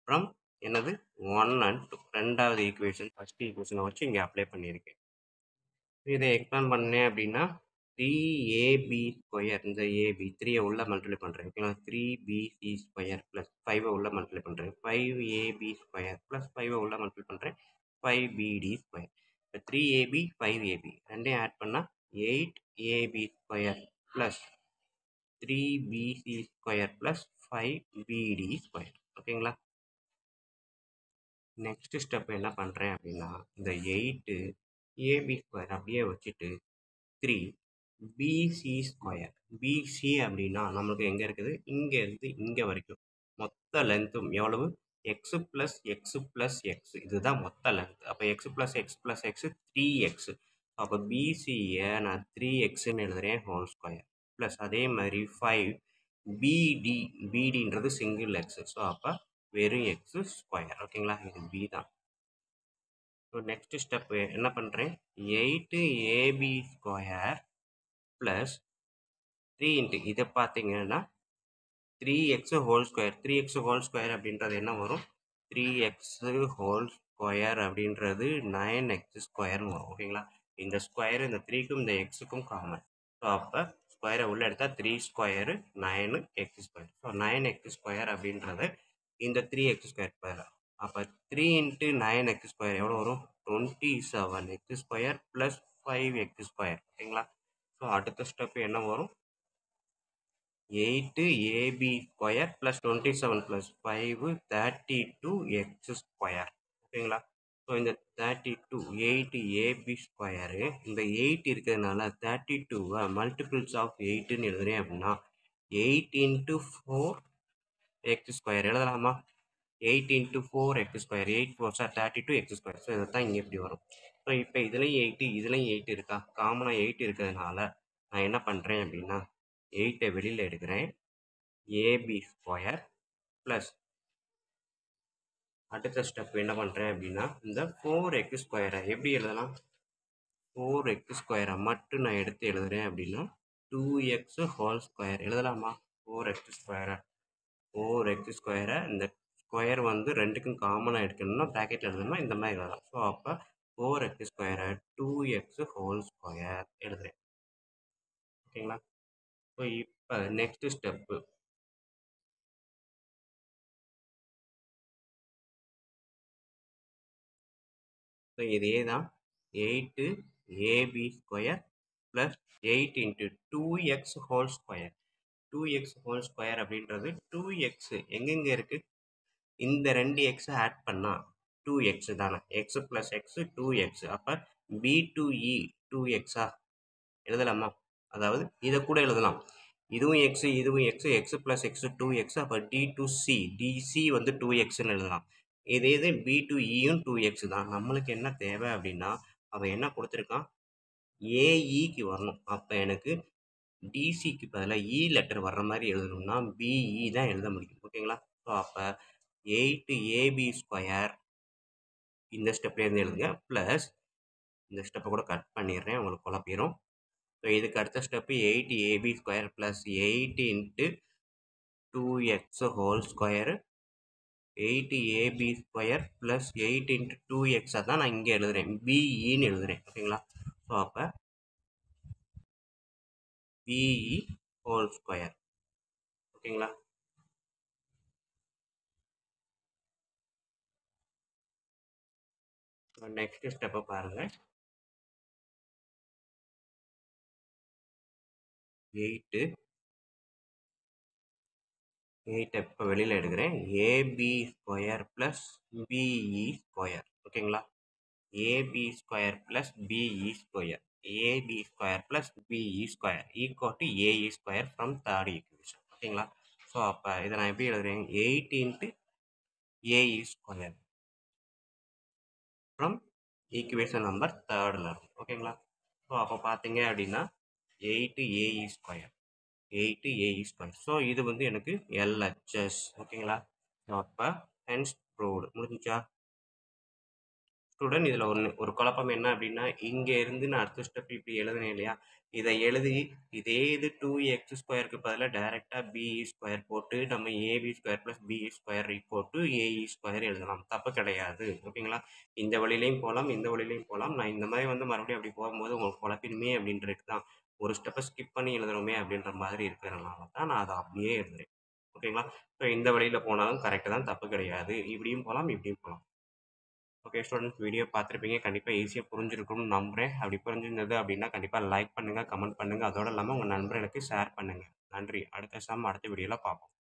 ஃப்ரம் என்னது 1 and 2 ரெண்டாவது ஈக்குவேஷன் ஃபஸ்ட் ஈக்குவேஷனை வச்சு இங்கே அப்ளை பண்ணியிருக்கேன். இதை எக்ஸ்பிளைன் பண்ணேன் அப்படின்னா 3ab ஸ்கொயர் இந்த ஏபி 3 உள்ள மல்டிப்ளை பண்ணுறேன் ஓகேங்களா 3bc ஸ்கொயர் ப்ளஸ் 5 உள்ள மல்டிப்ளை பண்ணுறேன் 5ab ஸ்கொயர் ப்ளஸ் 5 உள்ள மல்டிப்ளை பண்ணுறேன் 5bd ஸ்கொயர் இப்போ 3ab 5ab ரெண்டையும் ஆட் பண்ணால் 8ab square plus 3bc square plus 5bd square ஓகேங்களா. நெக்ஸ்ட் ஸ்டெப் என்ன பண்ணுறேன் அப்படின்னா இந்த 8 ஏபி ஸ்கொயர் அப்படியே வச்சுட்டு 3 பிசி ஸ்கொயர் பிசி அப்படின்னா நம்மளுக்கு எங்கே இருக்குது இங்கே இருந்து இங்கே வரைக்கும் மொத்த லென்த்தும் எவ்வளவு x plus x plus X இதுதான் மொத்த லென்த். அப்போ X plus X plus X 3x. அப்போ பிசியை நான் 3xன்னு எழுதுகிறேன் ஹோல் ஸ்கொயர் ப்ளஸ் அதே மாதிரி 5 பிடி பிடின்றது சிங்கிள் எக்ஸ். ஸோ அப்போ வெறும் எக்ஸு ஸ்கொயர் ஓகேங்களா. இது பி தான். ஸோ நெக்ஸ்ட் ஸ்டெப்பு என்ன பண்ணுறேன் 8 ஏபி ஸ்கொயர் ப்ளஸ் 3 இன்ட்டு இதை பார்த்தீங்கன்னா 3x whole square 3x whole square அப்படின்றது என்ன வரும் 3x ஹோல் ஸ்கொயர் அப்படின்றது 9x ஸ்கொயர்னு வரும் ஓகேங்களா. இந்த ஸ்கொயர் இந்த 3க்கும் இந்த எக்ஸுக்கும் காமன். ஸோ அப்போ ஸ்கொயரை உள்ள எடுத்தால் 3 square 9x square. So 9x square அப்படின்றது இந்த 3x ஸ்கொயர் ஸ்கொயர். அப்போ 3 இன்ட்டு 9x ஸ்கொயர் எவ்வளோ வரும் 27x square plus 5x square ஓகேங்களா. ஸோ அடுத்த ஸ்டெப் என்ன வரும் 8 AB square plus 27 plus 5 32x square ஓகேங்களா. ஸோ இந்த 32 8 ஏபி ஸ்கொயரு இந்த 8 இருக்கிறதுனால 32 மல்டிபிள்ஸ் ஆஃப் 8ன்னு எழுதுறேன் அப்படின்னா 8 இன்ட்டு 4x ஸ்கொயர் எழுதலாமா 8 இன்ட்டு 4x ஸ்கொயர் 8 4 சார் 32x ஸ்கொயர். ஸோ இதை தான் இங்கே எப்படி வரும். ஸோ இப்போ இதுலேயும் 8 இதுலேயும் 8 இருக்கா காமனாக 8 இருக்கிறதுனால நான் என்ன பண்ணுறேன் அப்படின்னா 8ஐ வெளியில் எடுக்கிறேன் ஏபி ஸ்கொயர் ப்ளஸ் அடுத்த ஸ்டெப் என்ன பண்ணுறேன் அப்படின்னா இந்த 4x ஸ்கொயரை எப்படி எழுதலாம் 4x ஸ்கொயரை மட்டும் நான் எடுத்து எழுதுறேன் அப்படின்னா 2x ஹோல் ஸ்கொயர் எழுதலாமா 4x ஸ்கொயரை 4x ஸ்கொயரை இந்த ஸ்கொயர் வந்து ரெண்டுக்கும் காமனாக எடுக்கணும்னா ப்ராக்கெட்டில் எழுதணும்னா இந்த மாதிரி எழுதலாம். ஸோ அப்போ 4x ஸ்கொயரை 2x ஹோல் ஸ்கொயர் எழுதுறேன் ஓகேங்களா. ஸோ இப்போ நெக்ஸ்ட் ஸ்டெப்பு ஸோ இதே தான் 8 AB square plus 8 into 2x whole square 2x whole square அப்படின்றது 2x எங்கெங்கே இருக்குது இந்த 2x ஆட் பண்ணால் 2x தானே எக்ஸ் ப்ளஸ் எக்ஸ் 2x. அப்போ b2e 2xா எழுதலாமா அதாவது இதை கூட எழுதலாம் இதுவும் எக்ஸு இதுவும் x X plus x 2x. அப்போ d2c டிசி வந்து 2xன்னு எழுதலாம். இது b2eயும் 2x தான். நம்மளுக்கு என்ன தேவை அப்படின்னா அவன் என்ன கொடுத்துருக்கான் ஏஇக்கு வரணும். அப்போ எனக்கு டிசிக்கு பதிலாக இ லெட்டர் வர்ற மாதிரி எழுதணும்னா பிஇ தான் எழுத முடியும் ஓகேங்களா. ஸோ அப்போ 8 ஏபி ஸ்கொயர் இந்த ஸ்டெப்லேருந்து எழுதுங்க ப்ளஸ் இந்த ஸ்டெப்பை கூட கட் பண்ணிடுறேன் உங்களுக்கு குழப்பிடும். ஸோ இதுக்கு அடுத்த step 8 AB square plus 8 into 2x whole square 8 AB square plus 8 into 2x தான் நான் இங்கே எழுதுகிறேன் பிஇன்னு எழுதுகிறேன் ஓகேங்களா. ஸோ அப்போ பிஇ ஹோல் ஸ்கொயர் ஓகேங்களா. நெக்ஸ்ட் ஸ்டெப்பை பாருங்கள் 8 இப்போ வெளியில் எடுக்கிறேன் AB square plus BE square ஓகேங்களா. AB square plus BE square AB square plus BE square equal to AE square from third equation ஓகேங்களா. ஸோ அப்போ இதை நான் எப்படி எழுதுறேன் 8 into AE square from equation number தேர்டில் இருக்கும் ஓகேங்களா. ஸோ அப்போ பார்த்தீங்க அப்படின்னா 8 AE square 8 AE square. So இது வந்து எனக்கு எல்ஹெச்எஸ் ஓகேங்களா. ஸோ அப்போ ஹென்ஸ் ப்ரூவ்டு முடிஞ்சா ஸ்டூடெண்ட். இதில் ஒரு குழப்பம் என்ன அப்படின்னா இங்கே இருந்து நான் அடுத்த ஸ்டெப் இப்படி எழுதுனேன் இல்லையா இதை எழுதி இதே இது 2x ஸ்கொயருக்கு பதிலாக டைரெக்டாக பிஇ ஸ்கொயர் போட்டு நம்ம AB square plus BE square போட்டு ஏஇ ஸ்கொயர் எழுதலாம் தப்பு கிடையாது ஓகேங்களா. இந்த வழியிலையும் போகலாம் இந்த வழியிலையும் போகலாம். நான் இந்த மாதிரி வந்து மறுபடியும் அப்படி போகும்போது உங்களுக்கு குழப்பிடுமே அப்படின்றது தான் ஒரு ஸ்டெப்பை ஸ்கிப் பண்ணி எழுதுறோமே அப்படின்ற மாதிரி இருக்கிறனால தான் நான் அதை அப்படியே எழுதுறேன். ஓகேங்களா? ஸோ இந்த வழியில போனாலும் கரெக்ட்டு தான், தப்பு கிடையாது. இப்படியும் போலாம், இப்படியும் போலாம். ஓகே ஸ்டூடெண்ட்ஸ், வீடியோ பார்த்துருப்பீங்க. கண்டிப்பாக ஈஸியாக புரிஞ்சிருக்கும்னு நம்புறேன். அப்படி புரிஞ்சிருந்தது அப்படின்னா கண்டிப்பாக லைக் பண்ணுங்க, கமெண்ட் பண்ணுங்க. அதோட இல்லாம உங்க நண்பர்களுக்கு ஷேர் பண்ணுங்க. நன்றி. அடுத்த அடுத்த வீடியோல பார்ப்போம்.